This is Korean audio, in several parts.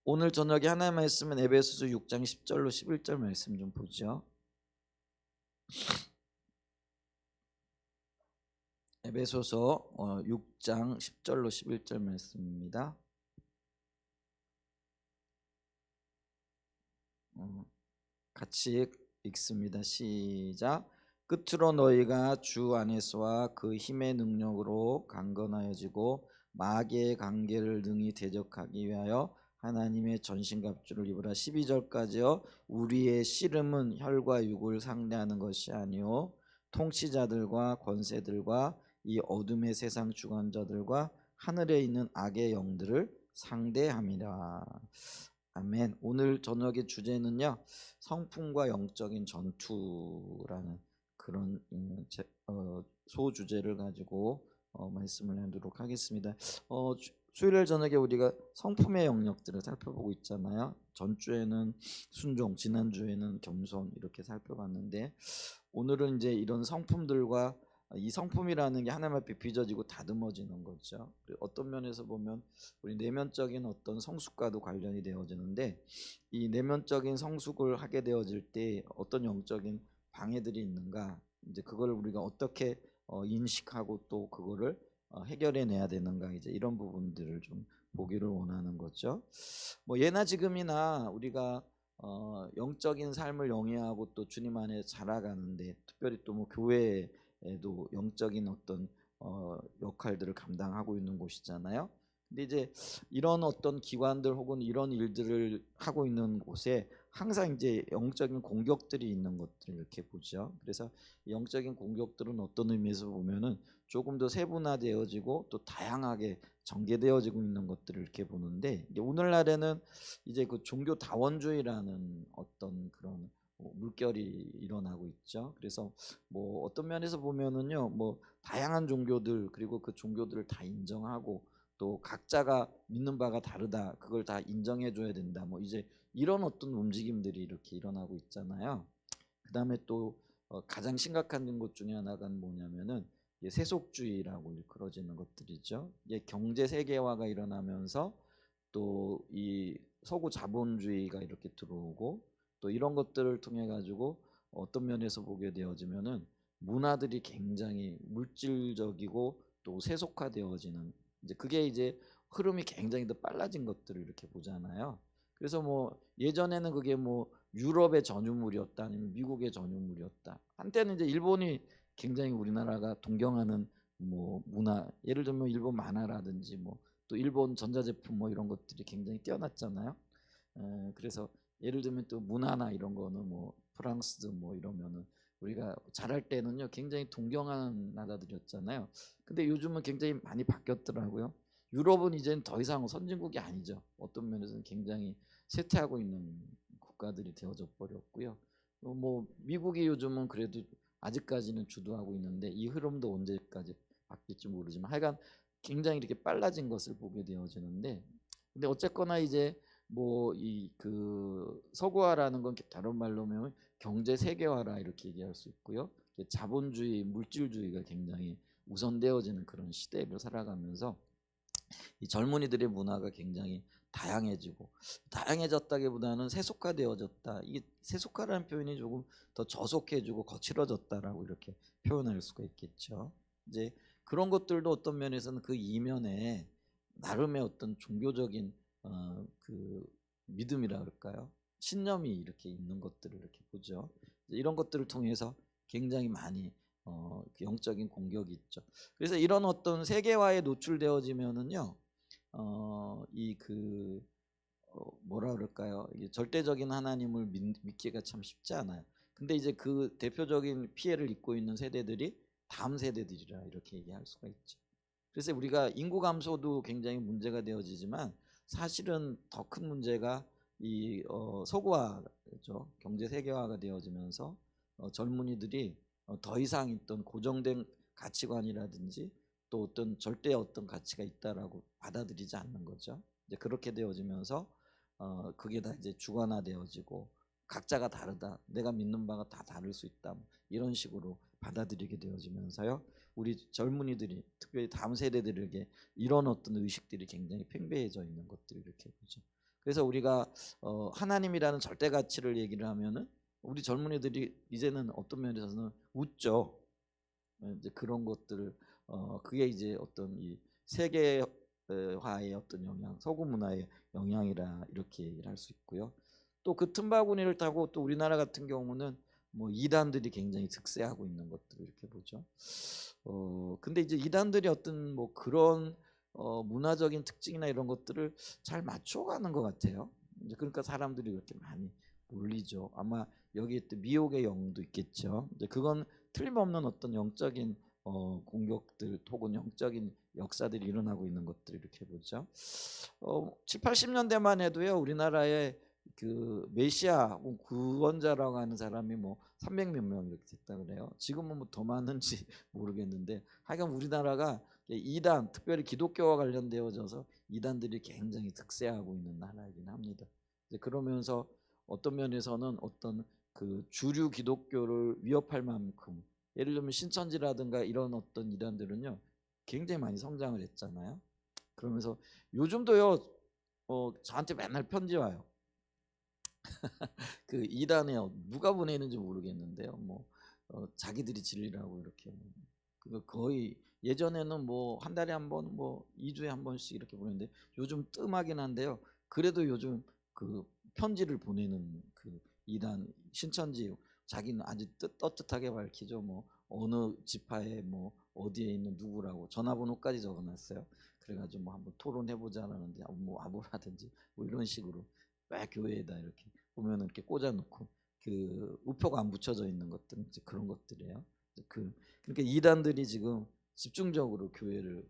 오늘 저녁에 하나님 말씀은 에베소서 6장 10절로 11절 말씀 좀 보죠. 에베소서 6장 10절로 11절 말씀입니다. 같이 읽습니다. 시작. 끝으로 너희가 주 안에서와 그 힘의 능력으로 강건하여지고 마귀의 관계를 능히 대적하기 위하여 하나님의 전신갑주를 입으라. 12절까지요. 우리의 씨름은 혈과 육을 상대하는 것이 아니요 통치자들과 권세들과 이 어둠의 세상 주관자들과 하늘에 있는 악의 영들을 상대함이라. 아멘. 오늘 저녁의 주제는요, 성품과 영적인 전투라는 그런 소주제를 가지고 말씀을 나누도록 하겠습니다. 수요일 저녁에 우리가 성품의 영역들을 살펴보고 있잖아요. 전주에는 순종, 지난주에는 겸손 이렇게 살펴봤는데, 오늘은 이제 이런 성품들과 이 성품이라는 게 하나님 앞에 빚어지고 다듬어지는 거죠. 어떤 면에서 보면 우리 내면적인 어떤 성숙과도 관련이 되어지는데, 이 내면적인 성숙을 하게 되어질 때 어떤 영적인 방해들이 있는가, 이제 그걸 우리가 어떻게 인식하고 또 그거를 해결해 내야 되는가, 이제 이런 부분들을 좀 보기를 원하는 거죠. 뭐 예나 지금이나 우리가 영적인 삶을 영위하고 또 주님 안에 자라가는데, 특별히 또 뭐 교회에도 영적인 어떤 역할들을 감당하고 있는 곳이잖아요. 근데 이제 이런 어떤 기관들 혹은 이런 일들을 하고 있는 곳에 항상 이제 영적인 공격들이 있는 것들을 이렇게 보죠. 그래서 영적인 공격들은 어떤 의미에서 보면은 조금 더 세분화되어지고 또 다양하게 전개되어지고 있는 것들을 이렇게 보는데, 이제 오늘날에는 이제 그 종교 다원주의라는 어떤 그런 물결이 일어나고 있죠. 그래서 뭐 어떤 면에서 보면은요, 뭐 다양한 종교들, 그리고 그 종교들을 다 인정하고 또 각자가 믿는 바가 다르다, 그걸 다 인정해 줘야 된다, 뭐 이제 이런 어떤 움직임들이 이렇게 일어나고 있잖아요. 그 다음에 또 가장 심각한 것 중에 하나가 뭐냐면은 세속주의라고 일컬어지는 것들이죠. 이게 경제 세계화가 일어나면서 또 이 서구 자본주의가 이렇게 들어오고, 또 이런 것들을 통해 가지고 어떤 면에서 보게 되어지면은 문화들이 굉장히 물질적이고 또 세속화되어지는, 이제 그게 이제 흐름이 굉장히 더 빨라진 것들을 이렇게 보잖아요. 그래서 뭐 예전에는 그게 뭐 유럽의 전유물이었다, 아니면 미국의 전유물이었다. 한때는 이제 일본이 굉장히 우리나라가 동경하는 뭐 문화, 예를 들면 일본 만화라든지 뭐 또 일본 전자제품 뭐 이런 것들이 굉장히 뛰어났잖아요. 그래서 예를 들면 또 문화나 이런 거는 뭐 프랑스 뭐 이러면은 우리가 잘할 때는요 굉장히 동경하는 나라들이었잖아요. 근데 요즘은 굉장히 많이 바뀌었더라고요. 유럽은 이제는 더 이상 선진국이 아니죠. 어떤 면에서는 굉장히 쇠퇴하고 있는 국가들이 되어져 버렸고요. 뭐 미국이 요즘은 그래도 아직까지는 주도하고 있는데 이 흐름도 언제까지 바뀔지 모르지만 하여간 굉장히 이렇게 빨라진 것을 보게 되어지는데, 근데 어쨌거나 이제 뭐 이 그 서구화라는 건 다른 말로 하면 경제 세계화라 이렇게 얘기할 수 있고요. 자본주의, 물질주의가 굉장히 우선되어지는 그런 시대를 살아가면서 이 젊은이들의 문화가 굉장히 다양해지고, 다양해졌다기보다는 세속화되어졌다. 이게 세속화라는 표현이 조금 더 저속해지고 거칠어졌다라고 이렇게 표현할 수가 있겠죠. 이제 그런 것들도 어떤 면에서는 그 이면에 나름의 어떤 종교적인 그 믿음이라 그럴까요? 신념이 이렇게 있는 것들을 이렇게 보죠. 이런 것들을 통해서 굉장히 많이 그 영적인 공격이 있죠. 그래서 이런 어떤 세계화에 노출되어지면은요, 이 그 뭐라 그럴까요? 이게 절대적인 하나님을 믿기가 참 쉽지 않아요. 근데 이제 그 대표적인 피해를 입고 있는 세대들이 다음 세대들이라 이렇게 얘기할 수가 있죠. 그래서 우리가 인구 감소도 굉장히 문제가 되어지지만, 사실은 더 큰 문제가 이 서구화죠. 경제 세계화가 되어지면서 젊은이들이 더 이상 있던 고정된 가치관이라든지 또 어떤 절대 어떤 가치가 있다라고 받아들이지 않는 거죠. 이제 그렇게 되어지면서 그게 다 이제 주관화되어지고, 각자가 다르다, 내가 믿는 바가 다 다를 수 있다, 뭐 이런 식으로 받아들이게 되어지면서요, 우리 젊은이들이 특별히 다음 세대들에게 이런 어떤 의식들이 굉장히 팽배해져 있는 것들을 이렇게 보죠. 그래서 우리가 하나님이라는 절대 가치를 얘기를 하면은 우리 젊은이들이 이제는 어떤 면에서는 웃죠. 이제 그런 것들을 그게 이제 어떤 이 세계화의 어떤 영향, 서구 문화의 영향이라 이렇게 얘기를 할 수 있고요. 또 그 틈바구니를 타고 또 우리나라 같은 경우는 뭐 이단들이 굉장히 득세하고 있는 것들을 이렇게 보죠. 근데 이제 이단들이 어떤 뭐 그런 문화적인 특징이나 이런 것들을 잘 맞춰가는 것 같아요. 이제 그러니까 사람들이 그렇게 많이 몰리죠. 아마 여기에 또 미혹의 영도 있겠죠. 이제 그건 틀림없는 어떤 영적인 공격들 혹은 영적인 역사들이 일어나고 있는 것들 이렇게 보죠. 7, 80년대만 해도요 우리나라에 그 메시아 혹은 구원자라고 하는 사람이 뭐 300 몇 명 이렇게 됐다 그래요. 지금은 뭐 더 많은지 모르겠는데 하여간 우리나라가 이단 특별히 기독교와 관련되어져서 이단들이 굉장히 득세하고 있는 나라이긴 합니다. 그러면서 어떤 면에서는 어떤 그 주류 기독교를 위협할 만큼 예를 들면 신천지라든가 이런 어떤 이단들은요 굉장히 많이 성장을 했잖아요. 그러면서 요즘도요 저한테 맨날 편지 와요. 그 이단에 누가 보내는지 모르겠는데요. 뭐 자기들이 진리라고 이렇게 그 거의 예전에는 뭐 한 달에 한 번, 뭐 2주에 한 번씩 이렇게 보내는데 요즘 뜸하긴 한데요. 그래도 요즘 그 편지를 보내는 그 이단 신천지 자기는 아주 떳떳하게 밝히죠. 뭐 어느 지파에 뭐 어디에 있는 누구라고 전화번호까지 적어놨어요. 그래가지고 뭐 한번 토론해보자라는데 뭐 와보라든지 뭐 이런 식으로 왜 교회에다 이렇게 보면은 이렇게 꽂아놓고 그 우표가 안 붙여져 있는 것들은 이제 그런 것들이에요. 그러니까 이단들이 지금 집중적으로 교회를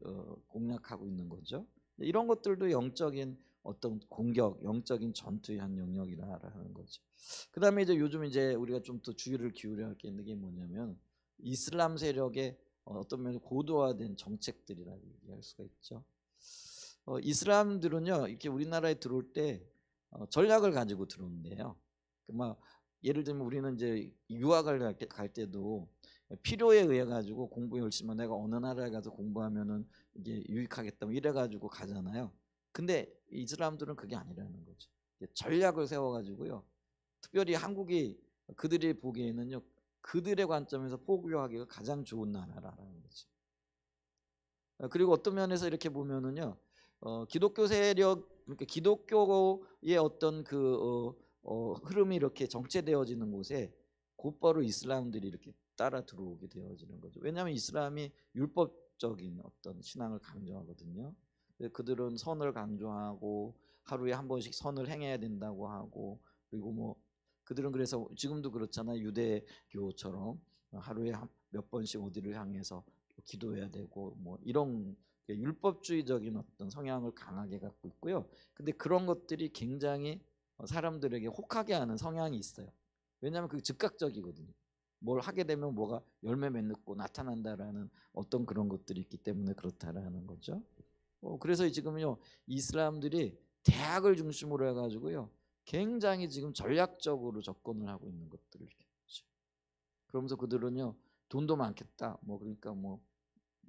공략하고 있는 거죠. 이런 것들도 영적인 어떤 공격, 영적인 전투의 한 영역이라는 거죠. 그다음에 이제 요즘 이제 우리가 좀 더 주의를 기울여야 할 게 있는 게 뭐냐면 이슬람 세력의 어떤 면에 고도화된 정책들이라고 얘기할 수가 있죠. 이슬람들은요 이렇게 우리나라에 들어올 때 전략을 가지고 들어온대요. 막 예를 들면 우리는 이제 유학을 갈 때도 필요에 의해 가지고 공부 열심히 하면 내가 어느 나라에 가서 공부하면은 이게 유익하겠다 뭐 이래 가지고 가잖아요. 근데 이슬람들은 그게 아니라는 거죠. 전략을 세워 가지고요. 특별히 한국이 그들이 보기에는요. 그들의 관점에서 포교하기가 가장 좋은 나라라는 거죠. 그리고 어떤 면에서 이렇게 보면은요. 기독교 세력 그러니까 기독교의 어떤 그 흐름이 이렇게 정체되어지는 곳에 곧바로 이슬람들이 이렇게 따라 들어오게 되어지는 거죠. 왜냐하면 이슬람이 율법적인 어떤 신앙을 강조하거든요. 그들은 선을 강조하고 하루에 한 번씩 선을 행해야 된다고 하고 그리고 뭐 그들은 그래서 지금도 그렇잖아요. 유대교처럼 하루에 몇 번씩 어디를 향해서 기도해야 되고 뭐 이런 율법주의적인 어떤 성향을 강하게 갖고 있고요. 근데 그런 것들이 굉장히 사람들에게 혹하게 하는 성향이 있어요. 왜냐하면 그게 즉각적이거든요. 뭘 하게 되면 뭐가 열매 맺고 나타난다라는 어떤 그런 것들이 있기 때문에 그렇다라는 거죠. 그래서 지금요 이슬람들이 대학을 중심으로 해가지고요 굉장히 지금 전략적으로 접근을 하고 있는 것들을 이렇게 보죠. 그러면서 그들은요 돈도 많겠다. 뭐 그러니까 뭐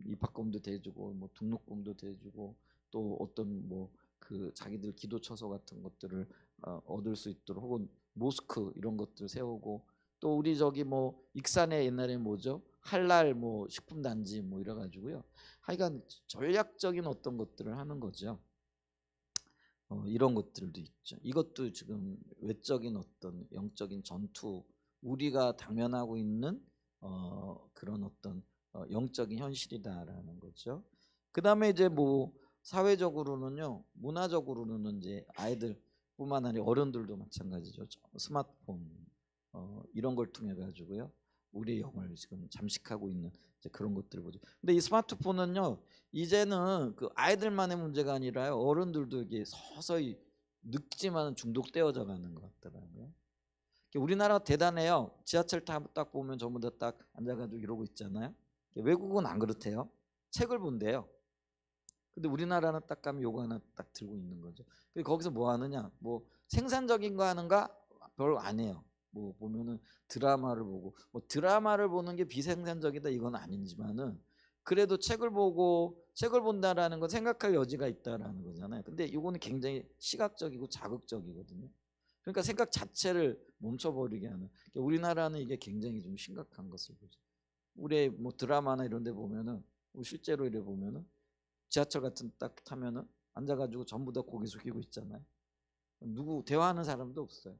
입학금도 대주고 뭐 등록금도 대주고 또 어떤 뭐 그 자기들 기도 처소 같은 것들을 얻을 수 있도록 혹은 모스크 이런 것들 세우고 또 우리 저기 뭐 익산에 옛날에 뭐죠 할랄 뭐 식품 단지 뭐 이래 가지고요 하여간 전략적인 어떤 것들을 하는 거죠. 이런 것들도 있죠. 이것도 지금 외적인 어떤 영적인 전투 우리가 당면하고 있는 그런 어떤 영적인 현실이다라는 거죠. 그 다음에 이제 뭐 사회적으로는요, 문화적으로는 이제 아이들뿐만 아니라 어른들도 마찬가지죠. 스마트폰 이런 걸 통해 가지고요, 우리의 영을 지금 잠식하고 있는 이제 그런 것들을 보죠. 근데 이 스마트폰은요, 이제는 그 아이들만의 문제가 아니라요, 어른들도 이게 서서히 늙지만 중독되어져 가는 것 같더라고요. 우리나라 대단해요. 지하철 딱 보면 전부 다 딱 앉아가지고 이러고 있잖아요. 외국은 안 그렇대요. 책을 본대요. 근데 우리나라는 딱 가면 요거 하나 딱 들고 있는 거죠. 거기서 뭐 하느냐? 뭐 생산적인 거 하는가? 별로 안 해요. 뭐 보면은 드라마를 보고 뭐 드라마를 보는 게 비생산적이다 이건 아니지만은 그래도 책을 본다라는 건 생각할 여지가 있다라는 거잖아요. 근데 이거는 굉장히 시각적이고 자극적이거든요. 그러니까 생각 자체를 멈춰버리게 하는. 그러니까 우리나라는 이게 굉장히 좀 심각한 것을 보죠. 우리 뭐 드라마나 이런 데 보면은 뭐 실제로 이래 보면은 지하철 같은 딱 타면은 앉아가지고 전부 다 고개 숙이고 있잖아요. 누구 대화하는 사람도 없어요.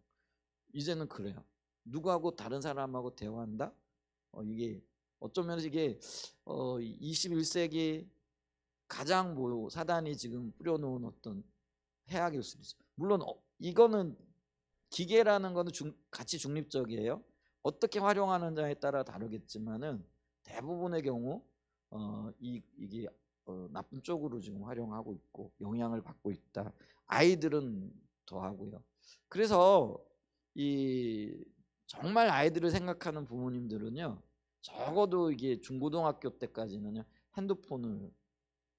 이제는 그래요. 누구하고 다른 사람하고 대화한다? 이게 어쩌면 이게 21세기 가장 뭐 사단이 지금 뿌려놓은 어떤 해악일 수도 있어요. 물론 이거는 기계라는 거는 가치 중립적이에요. 어떻게 활용하느냐에 따라 다르겠지만은 대부분의 경우 이게 나쁜 쪽으로 지금 활용하고 있고 영향을 받고 있다. 아이들은 더 하고요. 그래서 이 정말 아이들을 생각하는 부모님들은요. 적어도 이게 중고등학교 때까지는요. 핸드폰을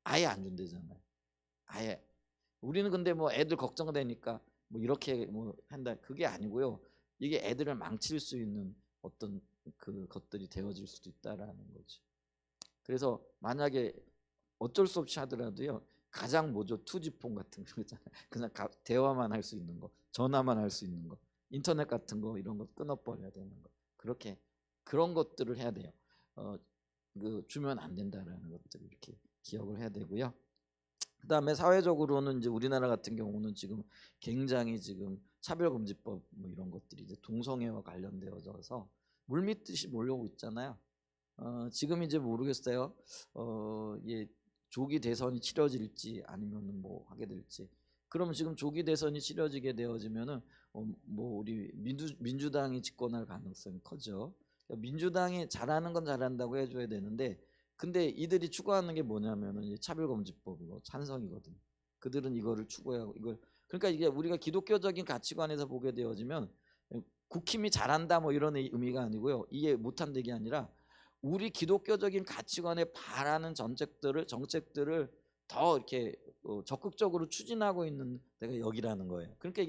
아예 안 준대잖아요. 아예. 우리는 근데 뭐 애들 걱정되니까 뭐 이렇게 뭐 한다. 그게 아니고요. 이게 애들을 망칠 수 있는 어떤 그 것들이 되어질 수도 있다라는 거죠. 그래서 만약에 어쩔 수 없이 하더라도요. 가장 뭐죠? 투지폰 같은 거 있잖아요. 그냥 대화만 할 수 있는 거, 전화만 할 수 있는 거, 인터넷 같은 거 이런 거 끊어버려야 되는 거. 그렇게 그런 것들을 해야 돼요. 주면 안 된다라는 것들을 이렇게 기억을 해야 되고요. 그다음에 사회적으로는 이제 우리나라 같은 경우는 지금 굉장히 지금 차별금지법 뭐 이런 것들이 이제 동성애와 관련되어져서 물밀듯이 몰려오고 있잖아요. 지금 이제 모르겠어요. 예, 조기 대선이 치러질지 아니면은 뭐 하게 될지. 그러면 지금 조기 대선이 치러지게 되어지면은 뭐 우리 민주당이 집권할 가능성이 커져. 그러니까 민주당이 잘하는 건 잘한다고 해줘야 되는데, 근데 이들이 추구하는 게 뭐냐면은 이 차별금지법이고 찬성이거든. 그들은 이거를 추구하고 이걸 그러니까 이게 우리가 기독교적인 가치관에서 보게 되어지면 국힘이 잘한다 뭐 이런 의미가 아니고요. 이게 못한다는 게 아니라 우리 기독교적인 가치관에 반하는 정책들을 더 이렇게 적극적으로 추진하고 있는 데가 여기라는 거예요. 그러니까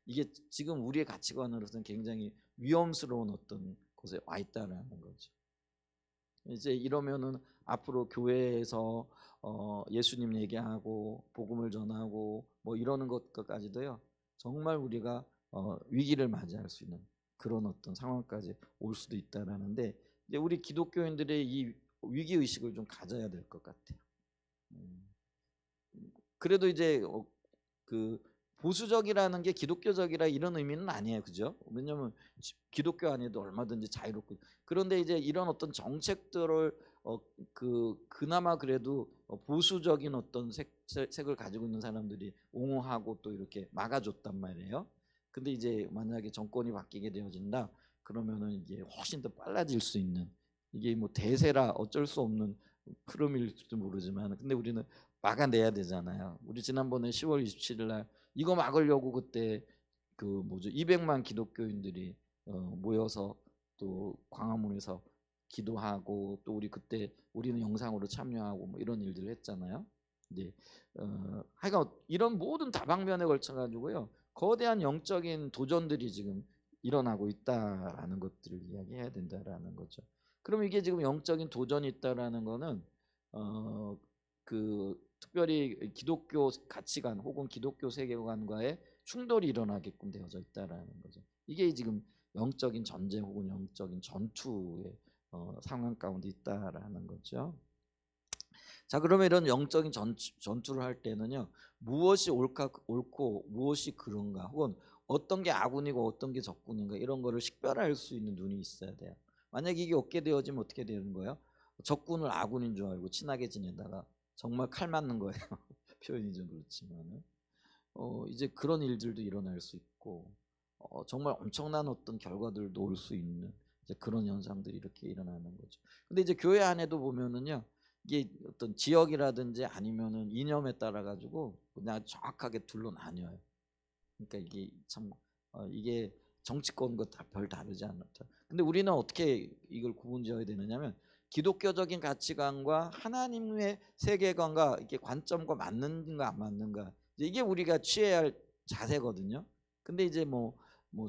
이게 지금 우리의 가치관으로서는 굉장히 위험스러운 어떤 곳에 와 있다라는 거죠. 이제 이러면은 앞으로 교회에서 예수님 얘기하고 복음을 전하고 뭐 이러는 것까지도요. 정말 우리가 위기를 맞이할 수 있는 그런 어떤 상황까지 올 수도 있다라는데 이제 우리 기독교인들의 이 위기 의식을 좀 가져야 될 것 같아요. 음. 그래도 이제 그 보수적이라는 게 기독교적이라 이런 의미는 아니에요, 그죠? 왜냐하면 기독교 안에도 얼마든지 자유롭고 그런데 이제 이런 어떤 정책들을 그나마 그래도 보수적인 어떤 색을 가지고 있는 사람들이 옹호하고 또 이렇게 막아줬단 말이에요. 근데 이제 만약에 정권이 바뀌게 되어진다 그러면은 이게 훨씬 더 빨라질 수 있는 이게 뭐 대세라 어쩔 수 없는 흐름일지도 모르지만 근데 우리는 막아내야 되잖아요. 우리 지난번에 10월 27일 날 이거 막으려고 그때 그 뭐죠 200만 기독교인들이 모여서 또 광화문에서 기도하고 또 우리 그때 우리는 영상으로 참여하고 뭐 이런 일들을 했잖아요. 이제 하여간 이런 모든 다방면에 걸쳐 가지고요 거대한 영적인 도전들이 지금 일어나고 있다라는 것들을 이야기해야 된다라는 거죠. 그럼 이게 지금 영적인 도전이 있다라는 거는 특별히 기독교 가치관 혹은 기독교 세계관과의 충돌이 일어나게끔 되어져 있다라는 거죠. 이게 지금 영적인 전쟁 혹은 영적인 전투의 상황 가운데 있다라는 거죠. 자, 그러면 이런 영적인 전투를 할 때는요, 무엇이 옳고 무엇이 그른가, 혹은 어떤 게 아군이고 어떤 게 적군인가 이런 거를 식별할 수 있는 눈이 있어야 돼요. 만약 이게 없게 되어지면 어떻게 되는 거예요? 적군을 아군인 줄 알고 친하게 지내다가 정말 칼 맞는 거예요. 표현이 좀 그렇지만은 이제 그런 일들도 일어날 수 있고 정말 엄청난 어떤 결과들도 올 수 있는 이제 그런 현상들이 이렇게 일어나는 거죠. 근데 이제 교회 안에도 보면은요. 이게 어떤 지역이라든지 아니면은 이념에 따라 가지고 그냥 정확하게 둘로 나뉘어요. 그러니까 이게 참 이게 정치권과 다 별 다르지 않다. 근데 우리는 어떻게 이걸 구분지어야 되느냐면 기독교적인 가치관과 하나님의 세계관과 이게 관점과 맞는가 안 맞는가 이게 우리가 취해야 할 자세거든요. 근데 이제 뭐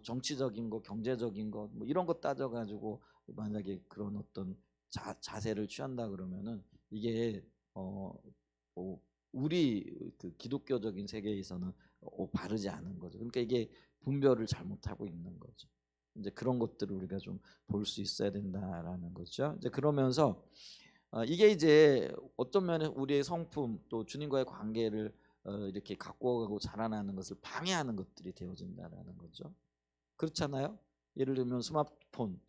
정치적인 거, 경제적인 거, 뭐 이런 거 따져가지고 만약에 그런 어떤 자세를 취한다 그러면은 이게 우리 그 기독교적인 세계에서는 바르지 않은 거죠. 그러니까 이게 분별을 잘못하고 있는 거죠. 이제 그런 것들을 우리가 좀 볼 수 있어야 된다라는 거죠. 이제 그러면서 이게 이제 어떤 면에 우리의 성품 또 주님과의 관계를 이렇게 갖고 가고 자라나는 것을 방해하는 것들이 되어진다라는 거죠. 그렇잖아요. 예를 들면 스마트폰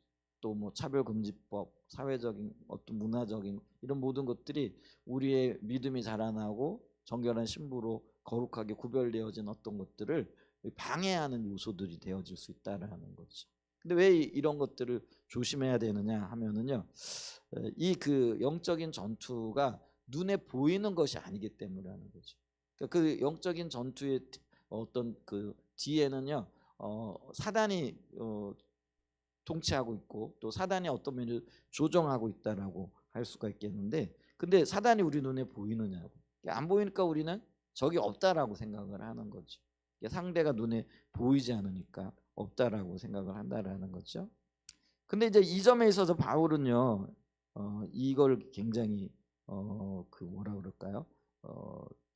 또 뭐 차별금지법, 사회적인 어떤 문화적인 이런 모든 것들이 우리의 믿음이 자라나고 정결한 신부로 거룩하게 구별되어진 어떤 것들을 방해하는 요소들이 되어질 수 있다라는 거죠. 근데 왜 이런 것들을 조심해야 되느냐 하면은요, 이 그 영적인 전투가 눈에 보이는 것이 아니기 때문이라는 거죠. 그러니까 그 영적인 전투의 어떤 그 뒤에는요, 사단이 통치하고 있고 또 사단이 어떤 면을 조정하고 있다라고 할 수가 있겠는데, 근데 사단이 우리 눈에 보이느냐고, 안 보이니까 우리는 적이 없다라고 생각을 하는 거죠. 상대가 눈에 보이지 않으니까 없다라고 생각을 한다라는 거죠. 근데 이제 이 점에 있어서 바울은요, 이걸 굉장히 그 뭐라 그럴까요?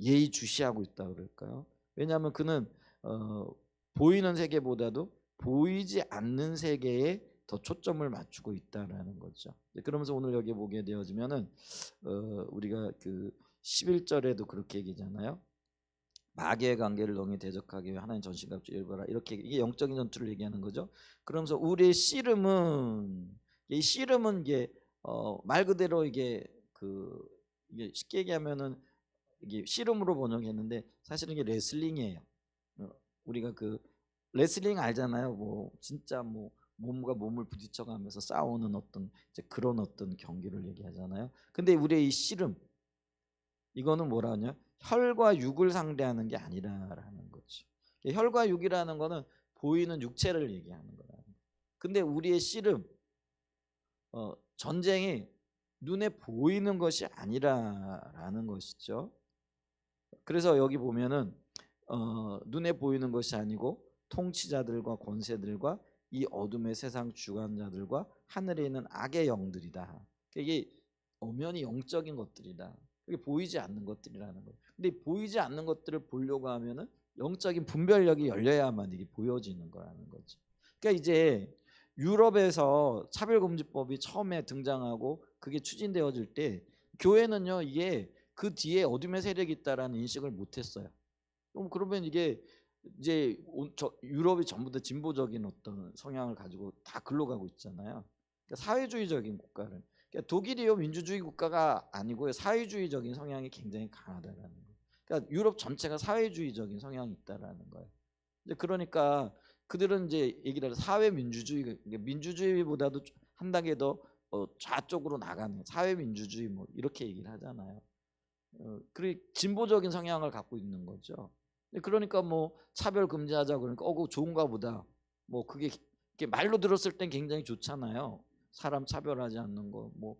예의주시하고 있다 그럴까요? 왜냐하면 그는 보이는 세계보다도 보이지 않는 세계에 더 초점을 맞추고 있다라는 거죠. 그러면서 오늘 여기 보게 되어지면은 우리가 그 11절에도 그렇게 얘기잖아요. 마귀의 관계를 너희 대적하기 위해 하나님 전신갑주 일어라, 이렇게 이게 영적인 전투를 얘기하는 거죠. 그러면서 우리의 씨름은, 이 씨름은 이게 말 그대로 이게 이게 쉽게 얘기하면은 이게 씨름으로 번역했는데 사실은 이게 레슬링이에요. 우리가 그 레슬링 알잖아요. 뭐 진짜 뭐 몸과 몸을 부딪혀가면서 싸우는 어떤 이제 그런 어떤 경기를 얘기하잖아요. 근데 우리의 이 씨름, 이거는 뭐라 하냐? 혈과 육을 상대하는 게 아니라라는 거죠. 혈과 육이라는 거는 보이는 육체를 얘기하는 거라는 거예요. 근데 우리의 씨름, 전쟁이 눈에 보이는 것이 아니라라는 것이죠. 그래서 여기 보면은 눈에 보이는 것이 아니고 통치자들과 권세들과 이 어둠의 세상 주관자들과 하늘에 있는 악의 영들이다. 이게 엄연히 영적인 것들이다. 그게 보이지 않는 것들이라는 거예요. 근데 보이지 않는 것들을 보려고 하면은 영적인 분별력이 열려야만 이게 보여지는 거라는 거죠. 그러니까 이제 유럽에서 차별금지법이 처음에 등장하고 그게 추진되어질 때 교회는요, 이게 그 뒤에 어둠의 세력이 있다라는 인식을 못했어요. 그러면 이게 이제 유럽이 전부 다 진보적인 어떤 성향을 가지고 다 글로 가고 있잖아요. 그러니까 사회주의적인 국가를, 그러니까 독일이요 민주주의 국가가 아니고요, 사회주의적인 성향이 굉장히 강하다라는 거예요. 그러니까 유럽 전체가 사회주의적인 성향이 있다라는 거예요. 이제 그러니까 그들은 이제 얘기를 해서 사회 민주주의, 민주주의보다도 한 단계 더 좌쪽으로 나가는 사회 민주주의 뭐 이렇게 얘기를 하잖아요. 그리 진보적인 성향을 갖고 있는 거죠. 그러니까 뭐 차별 금지하자 그러니까 그거 좋은가 보다. 뭐 그게 말로 들었을 땐 굉장히 좋잖아요. 사람 차별하지 않는 거 뭐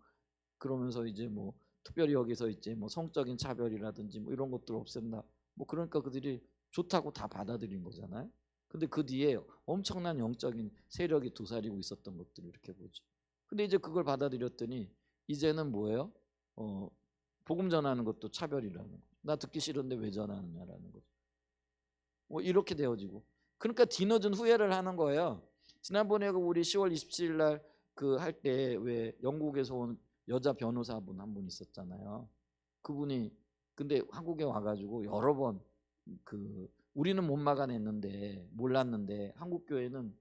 그러면서 이제 뭐 특별히 여기서 이제 뭐 성적인 차별이라든지 뭐 이런 것들 없앤다. 뭐 그러니까 그들이 좋다고 다 받아들인 거잖아요. 근데 그 뒤에 엄청난 영적인 세력이 도사리고 있었던 것들을 이렇게 보죠. 근데 이제 그걸 받아들였더니 이제는 뭐예요? 복음 전하는 것도 차별이라는 거. 나 듣기 싫은데 왜 전하느냐라는 거죠. 뭐 이렇게 되어지고. 그러니까 뒤늦은 후회를 하는 거예요. 지난번에 우리 10월 27일 날 그 할 때 왜 영국에서 온 여자 변호사분 한 분 있었잖아요. 그분이 근데 한국에 와가지고 여러 번 우리는 못 막아냈는데 몰랐는데 한국 교회는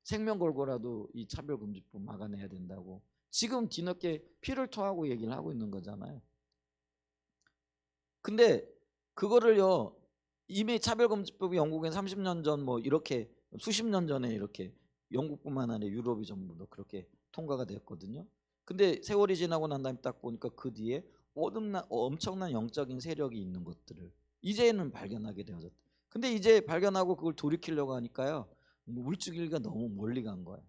생명 걸고라도 이 차별금지법 막아내야 된다고 지금 뒤늦게 피를 토하고 얘기를 하고 있는 거잖아요. 근데 그거를요, 이미 차별금지법이 영국엔 30년 전 뭐 이렇게 수십 년 전에 이렇게 영국뿐만 아니라 유럽이 전부 다 그렇게 통과가 됐거든요. 근데 세월이 지나고 난 다음에 딱 보니까 그 뒤에 엄청난 영적인 세력이 있는 것들을 이제는 발견하게 되어졌다. 근데 이제 발견하고 그걸 돌이키려고 하니까요, 물줄기가 너무 멀리 간 거예요.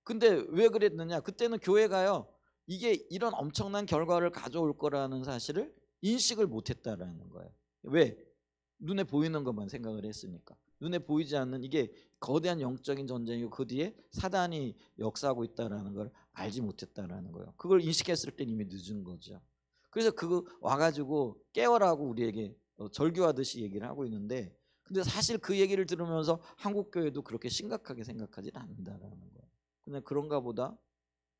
근데 왜 그랬느냐? 그때는 교회가요, 이게 이런 엄청난 결과를 가져올 거라는 사실을 인식을 못했다라는 거예요. 왜? 눈에 보이는 것만 생각을 했으니까. 눈에 보이지 않는 이게 거대한 영적인 전쟁이고 그 뒤에 사단이 역사하고 있다라는 걸 알지 못했다라는 거예요. 그걸 인식했을 때 이미 늦은 거죠. 그래서 그거 와가지고 깨어라고 우리에게 절규하듯이 얘기를 하고 있는데, 근데 사실 그 얘기를 들으면서 한국 교회도 그렇게 심각하게 생각하지 않는다라는 거예요. 그냥 그런가 보다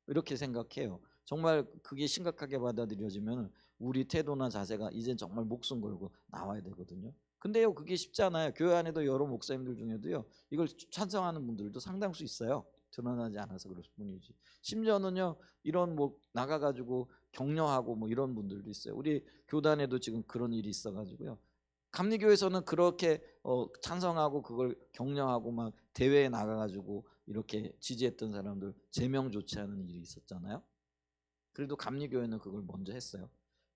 이렇게 생각해요. 정말 그게 심각하게 받아들여지면 우리 태도나 자세가 이젠 정말 목숨 걸고 나와야 되거든요. 근데요, 그게 쉽지 않아요. 교회 안에도 여러 목사님들 중에도요, 이걸 찬성하는 분들도 상당수 있어요. 드러나지 않아서 그럴 뿐이지. 심지어는요, 이런 뭐 나가가지고 격려하고 뭐 이런 분들도 있어요. 우리 교단에도 지금 그런 일이 있어가지고요. 감리교에서는 그렇게 찬성하고 그걸 격려하고 막 대회에 나가가지고 이렇게 지지했던 사람들 제명 조치하는 일이 있었잖아요. 그래도 감리교회는 그걸 먼저 했어요.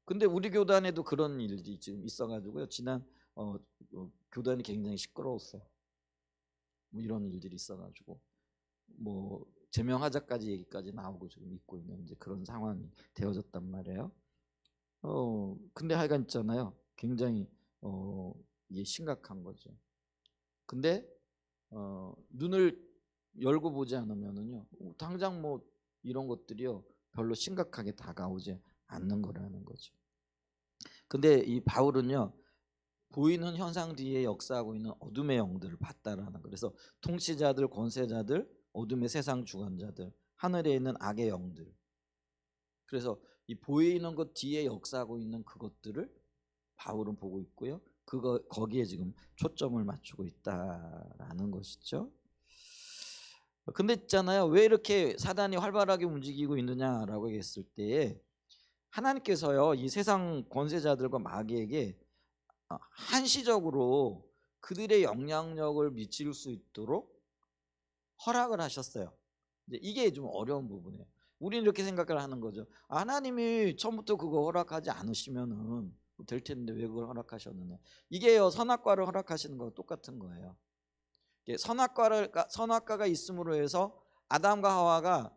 근데 우리 교단에도 그런 일이 지금 있어가지고요. 지난 교단이 굉장히 시끄러웠어요. 뭐 이런 일들이 있어가지고 뭐 제명하자까지 얘기까지 나오고 지금 있고 있는 이제 그런 상황이 되어졌단 말이에요. 근데 하여간 있잖아요. 굉장히 이게 심각한 거죠. 근데 눈을 열고 보지 않으면은요, 당장 뭐 이런 것들이요 별로 심각하게 다가오지 않는 거라는 거죠. 근데 이 바울은요, 보이는 현상 뒤에 역사하고 있는 어둠의 영들을 봤다라는 거. 그래서 통치자들, 권세자들, 어둠의 세상 주관자들, 하늘에 있는 악의 영들. 그래서 이 보이는 것 뒤에 역사하고 있는 그것들을 바울은 보고 있고요. 거기에 지금 초점을 맞추고 있다라는 것이죠. 근데 있잖아요, 왜 이렇게 사단이 활발하게 움직이고 있느냐라고 했을 때에 하나님께서요, 이 세상 권세자들과 마귀에게 한시적으로 그들의 영향력을 미칠 수 있도록 허락을 하셨어요. 이게 좀 어려운 부분이에요. 우리는 이렇게 생각을 하는 거죠. 하나님이 처음부터 그거 허락하지 않으시면은 될 텐데 왜 그걸 허락하셨느냐. 이게요, 선악과를 허락하시는 거와 똑같은 거예요. 선악과가 있음으로 해서 아담과 하와가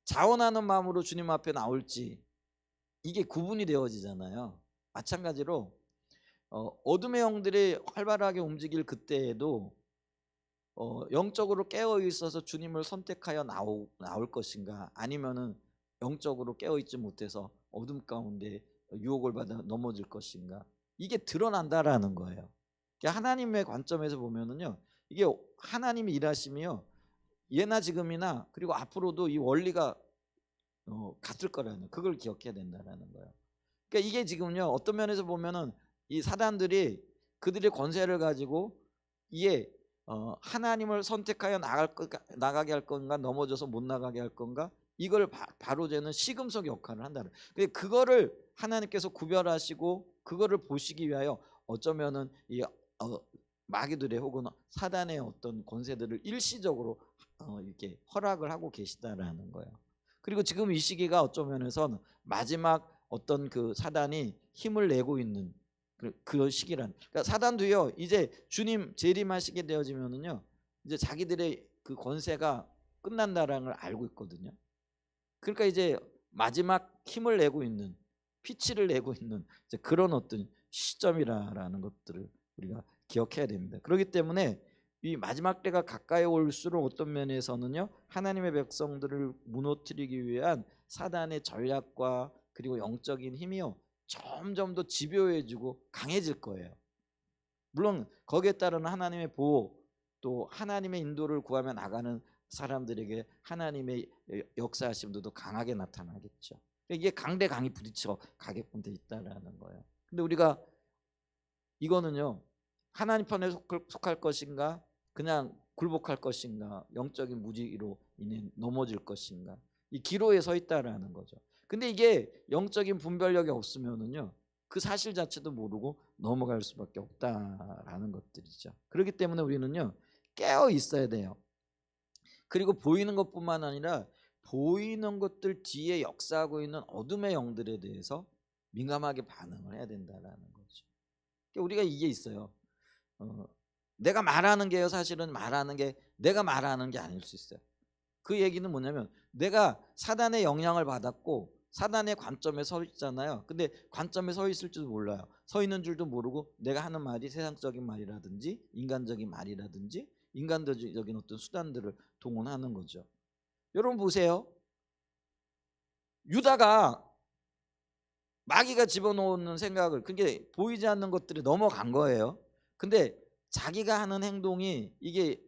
자원하는 마음으로 주님 앞에 나올지 이게 구분이 되어지잖아요. 마찬가지로 어둠의 영들이 활발하게 움직일 그때에도 영적으로 깨어 있어서 주님을 선택하여 나올 것인가, 아니면은 영적으로 깨어 있지 못해서 어둠 가운데 유혹을 받아 넘어질 것인가, 이게 드러난다라는 거예요. 하나님의 관점에서 보면은요, 이게 하나님의 일하심이요, 예나 지금이나 그리고 앞으로도 이 원리가 같을 거라는, 그걸 기억해야 된다라는 거예요. 그러니까 이게 지금요, 어떤 면에서 보면은 이 사단들이 그들의 권세를 가지고 이에 하나님을 선택하여 나가게 할 건가, 넘어져서 못 나가게 할 건가, 이걸 바로재는 시금석 역할을 한다는. 그거를 하나님께서 구별하시고 그거를 보시기 위하여 어쩌면은 이 마귀들의 혹은 사단의 어떤 권세들을 일시적으로 이렇게 허락을 하고 계시다라는 거예요. 그리고 지금 이 시기가 어쩌 면에서는 마지막 어떤 그 사단이 힘을 내고 있는 그런 시기란. 그러니까 사단도요, 이제 주님 재림하시게 되어지면은요, 이제 자기들의 그 권세가 끝난다라는 걸 알고 있거든요. 그러니까 이제 마지막 힘을 내고 있는, 피치를 내고 있는 이제 그런 어떤 시점이라는 것들을 우리가 기억해야 됩니다. 그렇기 때문에 이 마지막 때가 가까이 올수록 어떤 면에서는요, 하나님의 백성들을 무너뜨리기 위한 사단의 전략과 그리고 영적인 힘이요, 점점 더 집요해지고 강해질 거예요. 물론 거기에 따른 하나님의 보호, 또 하나님의 인도를 구하며 나가는 사람들에게 하나님의 역사하심도 더 강하게 나타나겠죠. 이게 강대강이 부딪혀 가게끔 돼 있다라는 거예요. 근데 우리가 이거는요, 하나님 편에 속할 것인가, 그냥 굴복할 것인가, 영적인 무지로 인해 넘어질 것인가, 이 기로에 서 있다라는 거죠. 근데 이게 영적인 분별력이 없으면은요, 그 사실 자체도 모르고 넘어갈 수밖에 없다라는 것들이죠. 그렇기 때문에 우리는요, 깨어 있어야 돼요. 그리고 보이는 것뿐만 아니라 보이는 것들 뒤에 역사하고 있는 어둠의 영들에 대해서 민감하게 반응을 해야 된다라는 거죠. 그러니까 우리가 이게 있어요. 내가 말하는 게요, 사실은 내가 말하는 게 아닐 수 있어요. 그 얘기는 뭐냐면 내가 사단의 영향을 받았고 사단의 관점에 서 있잖아요. 근데 관점에 서 있을 줄도 몰라요. 서 있는 줄도 모르고 내가 하는 말이 세상적인 말이라든지 인간적인 말이라든지 인간적인 어떤 수단들을 동원하는 거죠. 여러분 보세요. 유다가 마귀가 집어넣는 생각을, 그게 보이지 않는 것들이 넘어간 거예요. 근데 자기가 하는 행동이 이게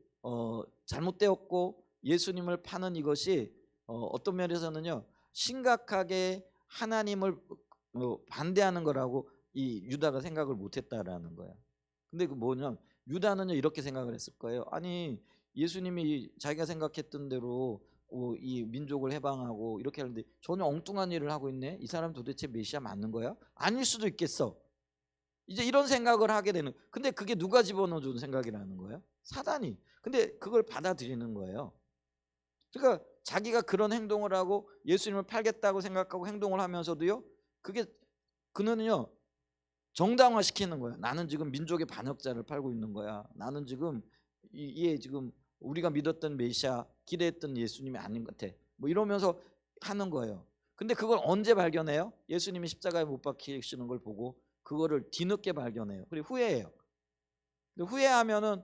잘못되었고 예수님을 파는 이것이 어떤 면에서는요 심각하게 하나님을 반대하는 거라고 이 유다가 생각을 못했다라는 거예요. 근데 그 뭐냐, 유다는요 이렇게 생각을 했을 거예요. 아니 예수님이 자기가 생각했던 대로 이 민족을 해방하고 이렇게 하는데 전혀 엉뚱한 일을 하고 있네. 이 사람 도대체 메시아 맞는 거야? 아닐 수도 있겠어. 이제 이런 생각을 하게 되는. 근데 그게 누가 집어넣어준 생각이라는 거예요? 사단이. 근데 그걸 받아들이는 거예요. 그러니까 자기가 그런 행동을 하고 예수님을 팔겠다고 생각하고 행동을 하면서도요, 그게 그는요 정당화시키는 거야. 나는 지금 민족의 반역자를 팔고 있는 거야. 나는 지금 이게 지금 우리가 믿었던 메시아, 기대했던 예수님이 아닌 것 같아. 뭐 이러면서 하는 거예요. 근데 그걸 언제 발견해요? 예수님이 십자가에 못 박히시는 걸 보고 그거를 뒤늦게 발견해요. 그리고 후회해요. 근데 후회하면은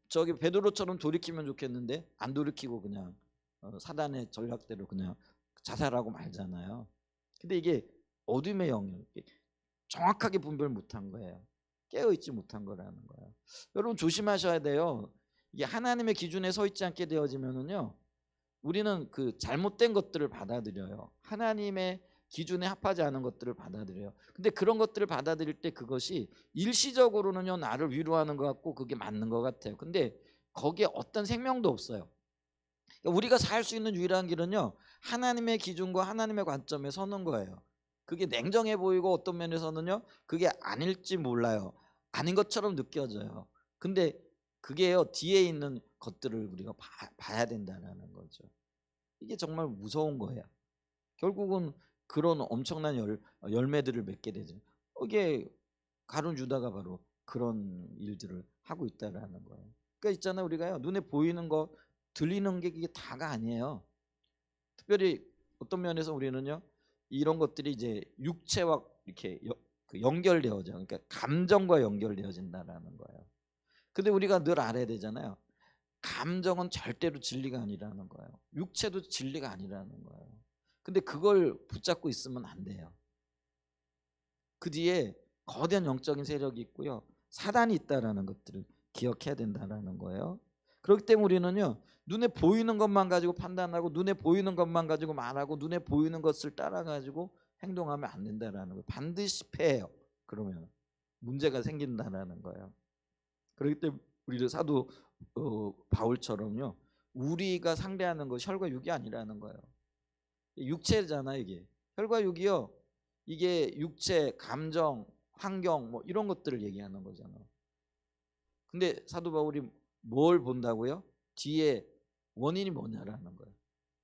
저기 베드로처럼 돌이키면 좋겠는데 안 돌이키고 그냥 사단의 전략대로 그냥 자살하고 말잖아요. 근데 이게 어둠의 영역, 정확하게 분별 못한 거예요. 깨어있지 못한 거라는 거예요. 여러분 조심하셔야 돼요. 이게 하나님의 기준에 서 있지 않게 되어지면은요, 우리는 그 잘못된 것들을 받아들여요. 하나님의 기준에 합하지 않은 것들을 받아들여요. 근데 그런 것들을 받아들일 때 그것이 일시적으로는요 나를 위로하는 것 같고 그게 맞는 것 같아요. 근데 거기에 어떤 생명도 없어요. 그러니까 우리가 살 수 있는 유일한 길은요 하나님의 기준과 하나님의 관점에 서는 거예요. 그게 냉정해 보이고 어떤 면에서는요 그게 아닐지 몰라요. 아닌 것처럼 느껴져요. 근데 그게요 뒤에 있는 것들을 우리가 봐야 된다는 거죠. 이게 정말 무서운 거예요. 결국은 그런 엄청난 열매들을 맺게 되죠. 이게 가룟 유다가 바로 그런 일들을 하고 있다라는 거예요. 그러니까 있잖아요, 우리가요 눈에 보이는 거 들리는 게 이게 다가 아니에요. 특별히 어떤 면에서 우리는요 이런 것들이 이제 육체와 이렇게 연결되어져, 그러니까 감정과 연결되어진다라는 거예요. 근데 우리가 늘 알아야 되잖아요. 감정은 절대로 진리가 아니라는 거예요. 육체도 진리가 아니라는 거예요. 근데 그걸 붙잡고 있으면 안 돼요. 그 뒤에 거대한 영적인 세력이 있고요 사단이 있다라는 것들을 기억해야 된다라는 거예요. 그렇기 때문에 우리는요 눈에 보이는 것만 가지고 판단하고 눈에 보이는 것만 가지고 말하고 눈에 보이는 것을 따라 가지고 행동하면 안 된다라는 거예요. 반드시 패해요. 그러면 문제가 생긴다라는 거예요. 그렇기 때문에 우리를 사도 바울처럼요 우리가 상대하는 것이 혈과 육이 아니라는 거예요. 육체잖아요 이게. 혈과 육이요 이게 육체, 감정, 환경 뭐 이런 것들을 얘기하는 거잖아요. 근데 사도 바울이 뭘 본다고요? 뒤에 원인이 뭐냐라는 거예요.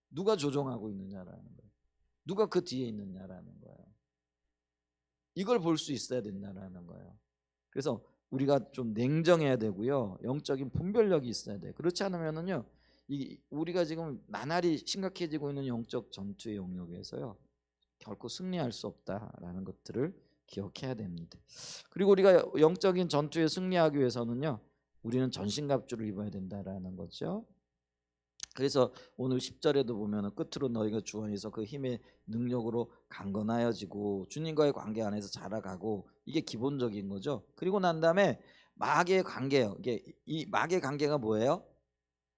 누가 조종하고 있느냐라는 거예요. 누가 그 뒤에 있느냐라는 거예요. 이걸 볼 수 있어야 된다라는 거예요. 그래서 우리가 좀 냉정해야 되고요 영적인 분별력이 있어야 돼요. 그렇지 않으면은요 우리가 지금 나날이 심각해지고 있는 영적 전투의 영역에서요 결코 승리할 수 없다라는 것들을 기억해야 됩니다. 그리고 우리가 영적인 전투에 승리하기 위해서는요 우리는 전신갑주를 입어야 된다라는 거죠. 그래서 오늘 10절에도 보면 끝으로 너희가 주 안에서 그 힘의 능력으로 강건하여지고 주님과의 관계 안에서 자라가고, 이게 기본적인 거죠. 그리고 난 다음에 마귀의 관계예요. 이게 이 마귀의 관계가 뭐예요?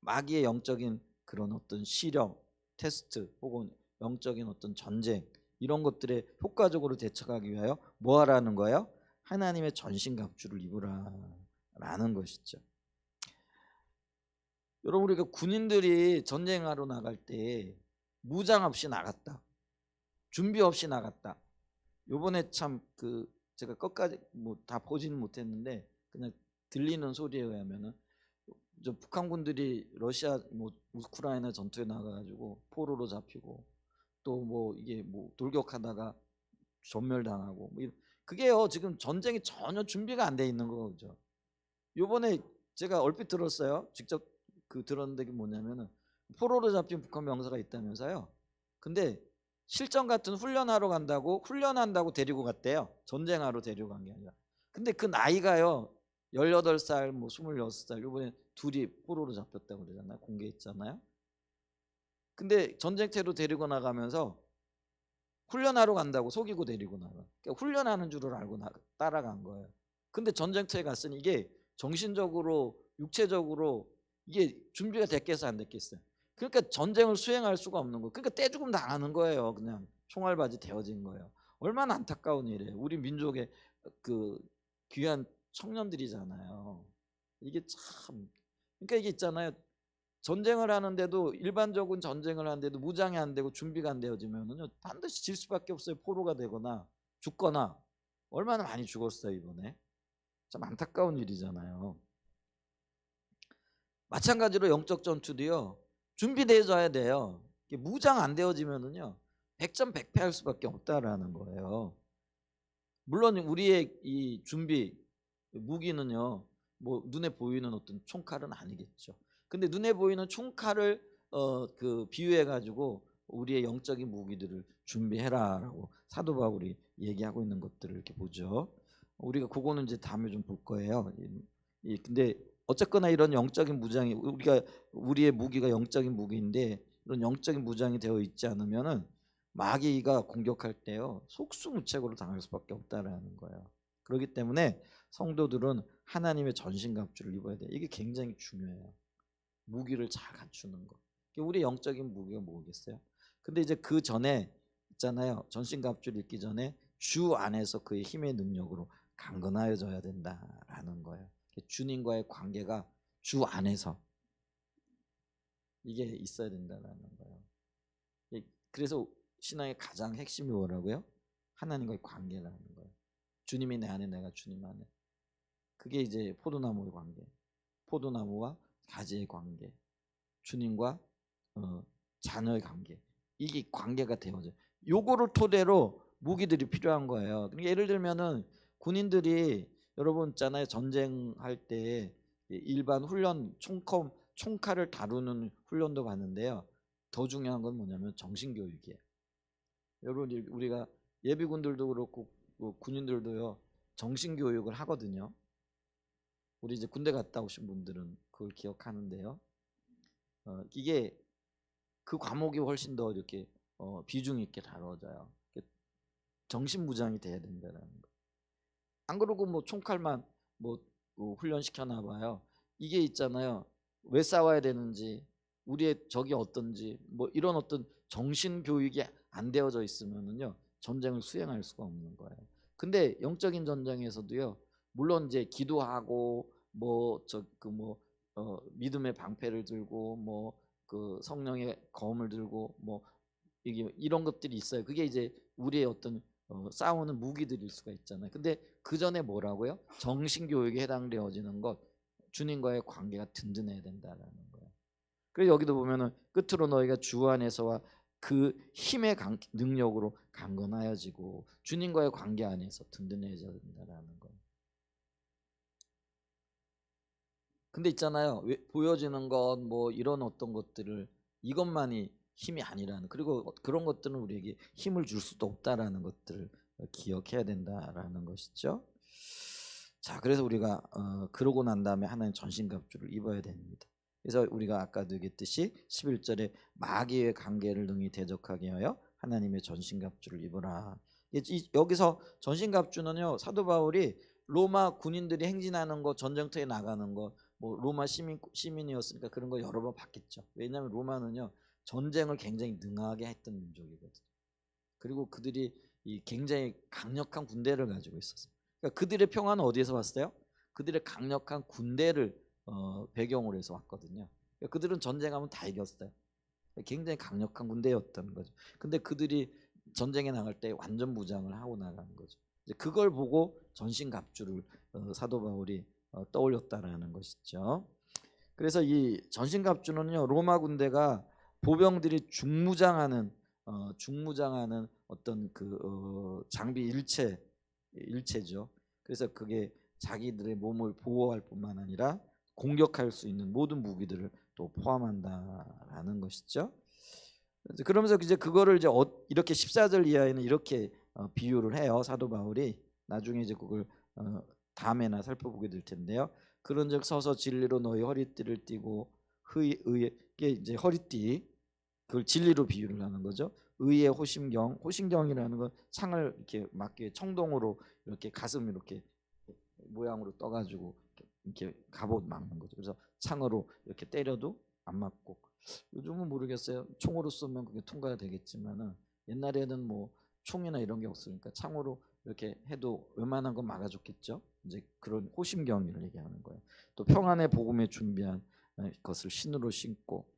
마귀의 영적인 그런 어떤 시련, 테스트 혹은 영적인 어떤 전쟁, 이런 것들에 효과적으로 대처하기 위하여 뭐 하라는 거예요? 하나님의 전신갑주를 입으라라는 것이죠. 여러분 우리가 군인들이 전쟁하러 나갈 때 무장 없이 나갔다, 준비 없이 나갔다. 요번에 참 제가 끝까지 뭐 다 보지는 못했는데 그냥 들리는 소리에 의하면은 저 북한군들이 러시아 뭐 우크라이나 전투에 나가가지고 포로로 잡히고 또 뭐 이게 뭐 돌격하다가 전멸당하고 뭐 그게요 지금 전쟁이 전혀 준비가 안 돼 있는 거죠. 요번에 제가 얼핏 들었어요. 직접 들었는데 그게 뭐냐면은 포로로 잡힌 북한 병사가 있다면서요. 근데 실전 같은 훈련하러 간다고 훈련한다고 데리고 갔대요. 전쟁하러 데리고 간 게 아니라. 근데 그 나이가요 18살 뭐 26살 이번에 둘이 포로로 잡혔다고 그러잖아요. 공개했잖아요. 근데 전쟁터로 데리고 나가면서 훈련하러 간다고 속이고 데리고 나가. 그러니까 훈련하는 줄을 알고 따라간 거예요. 근데 전쟁터에 갔으니 이게 정신적으로 육체적으로 이게 준비가 됐겠어 안 됐겠어요. 그러니까 전쟁을 수행할 수가 없는 거예요. 그러니까 떼죽음 당하는 거예요. 그냥 총알바지 되어진 거예요. 얼마나 안타까운 일이에요. 우리 민족의 그 귀한 청년들이잖아요. 이게 참 그러니까 이게 있잖아요. 전쟁을 하는데도 일반적인 전쟁을 하는데도 무장이 안 되고 준비가 안 되어지면은요 반드시 질 수밖에 없어요. 포로가 되거나 죽거나. 얼마나 많이 죽었어요 이번에. 참 안타까운 일이잖아요. 마찬가지로 영적 전투도요 준비되어져야 돼요. 무장 안 되어지면은요 백전백패할 수밖에 없다라는 거예요. 물론 우리의 이 준비 무기는요 뭐 눈에 보이는 어떤 총칼은 아니겠죠. 근데 눈에 보이는 총칼을 그 비유해 가지고 우리의 영적인 무기들을 준비해라라고 사도 바울이 얘기하고 있는 것들을 이렇게 보죠. 우리가 그거는 이제 다음에 좀 볼 거예요. 근데 어쨌거나 이런 영적인 무장이 우리의 무기가 영적인 무기인데 이런 영적인 무장이 되어 있지 않으면은 마귀가 공격할 때요 속수무책으로 당할 수밖에 없다라는 거예요. 그렇기 때문에 성도들은 하나님의 전신갑주를 입어야 돼요. 이게 굉장히 중요해요. 무기를 잘 갖추는 거. 우리 영적인 무기가 뭐겠어요? 근데 이제 그 전에 있잖아요. 전신갑주를 입기 전에 주 안에서 그의 힘의 능력으로 강건하여져야 된다라는 거예요. 주님과의 관계가 주 안에서 이게 있어야 된다라는 거예요. 그래서 신앙의 가장 핵심이 뭐라고요? 하나님과의 관계라는 거예요. 주님이 내 안에 내가 주님 안에. 그게 이제 포도나무의 관계. 포도나무와 가지의 관계. 주님과 자녀의 관계. 이게 관계가 되어져요. 요거를 토대로 무기들이 필요한 거예요. 그러니까 예를 들면은 군인들이 여러분 있잖아요. 전쟁할 때 일반 훈련 총칼을 다루는 훈련도 받는데요. 더 중요한 건 뭐냐면 정신교육이에요. 여러분 우리가 예비군들도 그렇고 군인들도요 정신교육을 하거든요. 우리 이제 군대 갔다 오신 분들은 그걸 기억하는데요. 이게 그 과목이 훨씬 더 이렇게 비중 있게 다뤄져요. 정신무장이 돼야 된다는 거. 안 그러고 뭐 총칼만 뭐 훈련시켜나 봐요. 이게 있잖아요. 왜 싸워야 되는지, 우리의 적이 어떤지, 뭐 이런 어떤 정신 교육이 안 되어져 있으면은요 전쟁을 수행할 수가 없는 거예요. 근데 영적인 전쟁에서도요, 물론 이제 기도하고 뭐 믿음의 방패를 들고 뭐 그 성령의 검을 들고 뭐 이게 이런 것들이 있어요. 그게 이제 우리의 어떤 싸우는 무기들일 수가 있잖아요. 근데 그 전에 뭐라고요? 정신 교육에 해당되어지는 것, 주님과의 관계가 든든해야 된다라는 거예요. 그래서 여기도 보면은 끝으로 너희가 주 안에서와 그 힘의 능력으로 강건하여지고 주님과의 관계 안에서 든든해져야 된다라는 거예요. 근데 있잖아요. 보여지는 것 뭐 이런 어떤 것들을 이것만이 힘이 아니라는, 그리고 그런 것들은 우리에게 힘을 줄 수도 없다라는 것들을 기억해야 된다라는 것이죠. 자, 그래서 우리가 그러고 난 다음에 하나님 전신갑주를 입어야 됩니다. 그래서 우리가 아까도 얘기했듯이 11절에 마귀의 관계를 능히 대적하게 하여 하나님의 전신갑주를 입어라. 여기서 전신갑주는요 사도 바울이 로마 군인들이 행진하는 거, 전쟁터에 나가는 거, 뭐 로마 시민이었으니까 그런 거 여러 번 봤겠죠. 왜냐하면 로마는요 전쟁을 굉장히 능하게 했던 민족이거든요. 그리고 그들이 이 굉장히 강력한 군대를 가지고 있었어요. 그러니까 그들의 평화는 어디에서 왔어요? 그들의 강력한 군대를 배경으로 해서 왔거든요. 그러니까 그들은 전쟁하면 다 이겼어요. 굉장히 강력한 군대였다는 거죠. 근데 그들이 전쟁에 나갈 때 완전 무장을 하고 나가는 거죠. 이제 그걸 보고 전신갑주를 사도 바울이 떠올렸다라는 것이죠. 그래서 이 전신갑주는요 로마 군대가 보병들이 중무장하는 어떤 그 장비 일체죠. 그래서 그게 자기들의 몸을 보호할 뿐만 아니라 공격할 수 있는 모든 무기들을 또 포함한다라는 것이죠. 그러면서 이제 그거를 이제 이렇게 14절 이하에는 이렇게 비유를 해요. 사도 바울이. 나중에 이제 그걸 다음에나 살펴보게 될 텐데요. 그런즉 서서 진리로 너희 허리띠를 띠고 의에 이제 허리띠 그걸 진리로 비유를 하는 거죠. 의의 호심경이라는 건 창을 이렇게 막기 청동으로 이렇게 가슴 이렇게 모양으로 떠가지고 이렇게 갑옷 막는 거죠. 그래서 창으로 이렇게 때려도 안 맞고, 요즘은 모르겠어요. 총으로 쏘면 그게 통과가 되겠지만은 옛날에는 뭐 총이나 이런 게 없으니까 창으로 이렇게 해도 웬만한 건 막아줬겠죠. 이제 그런 호심경위를 얘기하는 거예요. 또 평안의 복음에 준비한 것을 신으로 신고,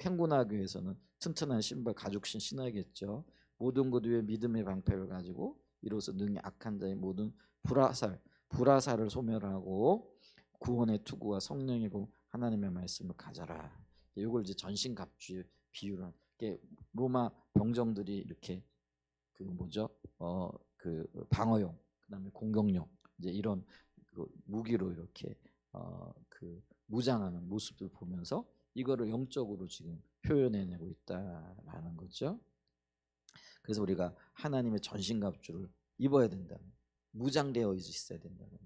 행군하기 위해서는 튼튼한 신발 가죽신 신어야겠죠. 모든 것 위에 믿음의 방패를 가지고 이로써 능히 악한 자의 모든 불화살을 소멸하고 구원의 투구와 성령의 공 하나님의 말씀을 가져라. 이걸 이제 전신갑주의 비유를 로마 병정들이 이렇게 그 뭐죠? 그 방어용, 그다음에 공격용 이제 이런 그 무기로 이렇게 그 무장하는 모습을 보면서 이거를 영적으로 지금 표현해내고 있다라는 거죠. 그래서 우리가 하나님의 전신갑주를 입어야 된다는, 무장되어 있어야 된다는.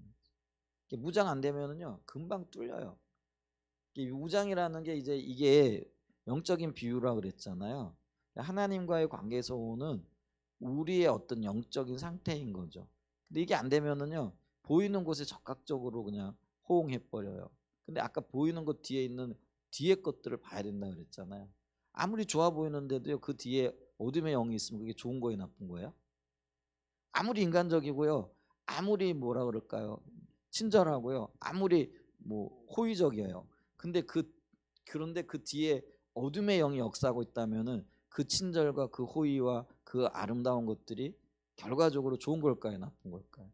무장 안 되면은요 금방 뚫려요. 무장이라는 게 이제 이게 영적인 비유라 그랬잖아요. 하나님과의 관계에서 오는 우리의 어떤 영적인 상태인 거죠. 근데 이게 안 되면은요 보이는 곳에 적극적으로 그냥 호응해 버려요. 근데 아까 보이는 것 뒤에 있는 뒤에 것들을 봐야 된다 그랬잖아요. 아무리 좋아 보이는데도요 그 뒤에 어둠의 영이 있으면 그게 좋은 거예요, 나쁜 거예요? 아무리 인간적이고요, 아무리 뭐라 그럴까요, 친절하고요, 아무리 뭐 호의적이에요. 근데 그런데 그 뒤에 어둠의 영이 역사하고 있다면은 그 친절과 그 호의와 그 아름다운 것들이 결과적으로 좋은 걸까요, 나쁜 걸까요?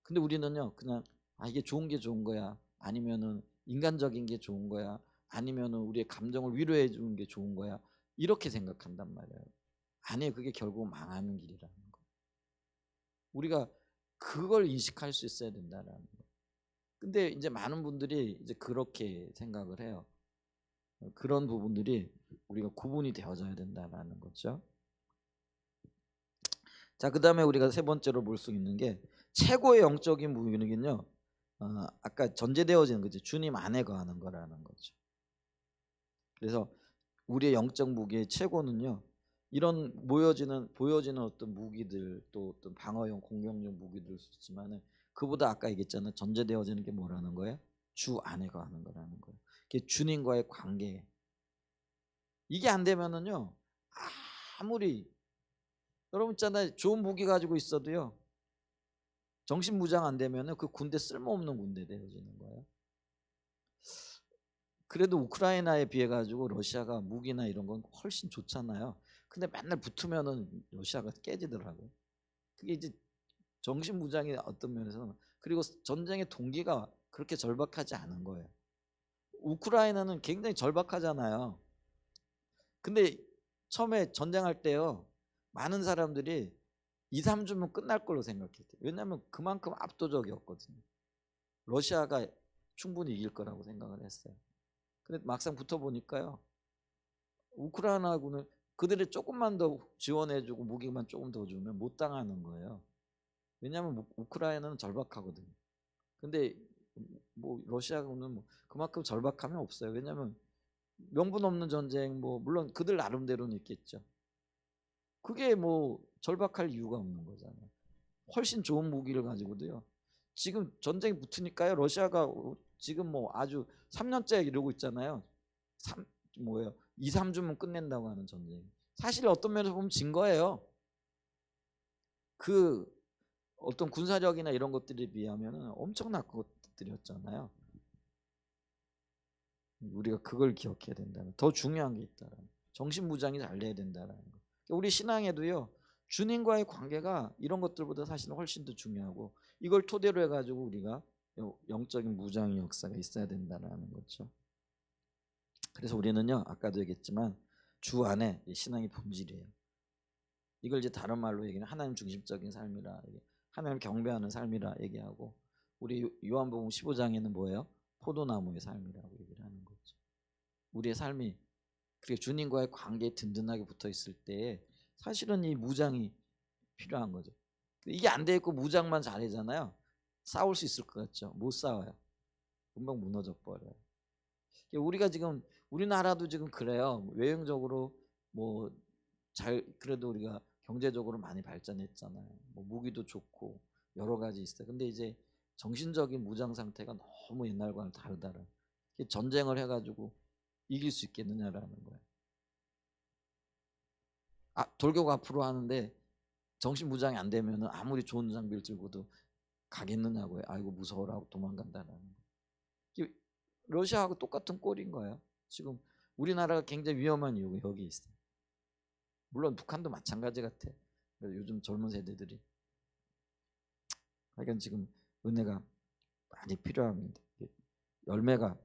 근데 우리는요 그냥 이게 좋은 게 좋은 거야, 아니면은 인간적인 게 좋은 거야, 아니면은 우리의 감정을 위로해 주는 게 좋은 거야, 이렇게 생각한단 말이에요. 아니에요. 그게 결국 망하는 길이라는 거. 우리가 그걸 인식할 수 있어야 된다라는 거. 근데 이제 많은 분들이 이제 그렇게 생각을 해요. 그런 부분들이 우리가 구분이 되어져야 된다라는 거죠. 자, 그다음에 우리가 세 번째로 볼 수 있는 게 최고의 영적인 무기는요. 아까 전제되어지는 거죠. 주님 안에 거하는 거라는 거죠. 그래서 우리의 영적 무기의 최고는요. 이런 보여지는 어떤 무기들, 또 어떤 방어용 공격용 무기들 수 있지만은 그보다 아까 얘기했잖아요. 전제되어지는 게 뭐라는 거예요? 주 안에 거하는 거라는 거예요. 그게 주님과의 관계. 이게 안 되면은요. 아무리 여러분 있잖아요. 좋은 무기 가지고 있어도요. 정신 무장 안 되면은 그 군대 쓸모없는 군대 되어지는 거예요. 그래도 우크라이나에 비해 가지고 러시아가 무기나 이런 건 훨씬 좋잖아요. 근데 맨날 붙으면은 러시아가 깨지더라고요. 그게 이제 정신 무장의 어떤 면에서는, 그리고 전쟁의 동기가 그렇게 절박하지 않은 거예요. 우크라이나는 굉장히 절박하잖아요. 근데 처음에 전쟁할 때요. 많은 사람들이 2, 3주면 끝날 걸로 생각했대요. 왜냐하면 그만큼 압도적이었거든요. 러시아가 충분히 이길 거라고 생각을 했어요. 근데 막상 붙어보니까요. 우크라이나군은 그들이 조금만 더 지원해주고 무기만 조금 더 주면 못 당하는 거예요. 왜냐하면 우크라이나는 절박하거든요. 근데 뭐 러시아군은 뭐 그만큼 절박함이 없어요. 왜냐하면 명분 없는 전쟁, 뭐 물론 그들 나름대로는 있겠죠. 그게 뭐 절박할 이유가 없는 거잖아요. 훨씬 좋은 무기를 가지고도요. 지금 전쟁이 붙으니까요. 러시아가 지금 뭐 아주 3년째 이러고 있잖아요. 2, 3주면 끝낸다고 하는 전쟁. 사실 어떤 면에서 보면 진 거예요. 그 어떤 군사력이나 이런 것들에 비하면 엄청난 것들이었잖아요. 우리가 그걸 기억해야 된다는, 더 중요한 게 있다는, 정신무장이 잘 돼야 된다는 거. 우리 신앙에도요. 주님과의 관계가 이런 것들보다 사실은 훨씬 더 중요하고, 이걸 토대로 해가지고 우리가 영적인 무장의 역사가 있어야 된다는 거죠. 그래서 우리는요 아까도 얘기했지만 주 안에 신앙의 본질이에요. 이걸 이제 다른 말로 얘기하면 하나님 중심적인 삶이라, 하나님 경배하는 삶이라 얘기하고, 우리 요한복음 15장에는 뭐예요? 포도나무의 삶이라고 얘기를 하는 거죠. 우리의 삶이 그리고 주님과의 관계에 든든하게 붙어 있을 때 사실은 이 무장이 필요한 거죠. 이게 안 돼 있고 무장만 잘하잖아요. 싸울 수 있을 것 같죠? 못 싸워요. 금방 무너져 버려요. 우리가 지금 우리나라도 지금 그래요. 외형적으로 뭐 잘 그래도 우리가 경제적으로 많이 발전했잖아요. 뭐 무기도 좋고 여러 가지 있어요. 근데 이제 정신적인 무장 상태가 너무 옛날과는 다르다라. 전쟁을 해가지고 이길 수 있겠느냐라는 거예요. 돌격 앞으로 하는데 정신 무장이 안 되면은 아무리 좋은 장비를 들고도 가겠느냐고요. 아이고 무서워라고 도망간다라는 거. 러시아하고 똑같은 꼴인 거예요. 지금 우리나라가 굉장히 위험한 이유가 여기 있어요. 물론 북한도 마찬가지 같아. 요즘 젊은 세대들이 하여간 지금 은혜가 많이 필요합니다. 열매가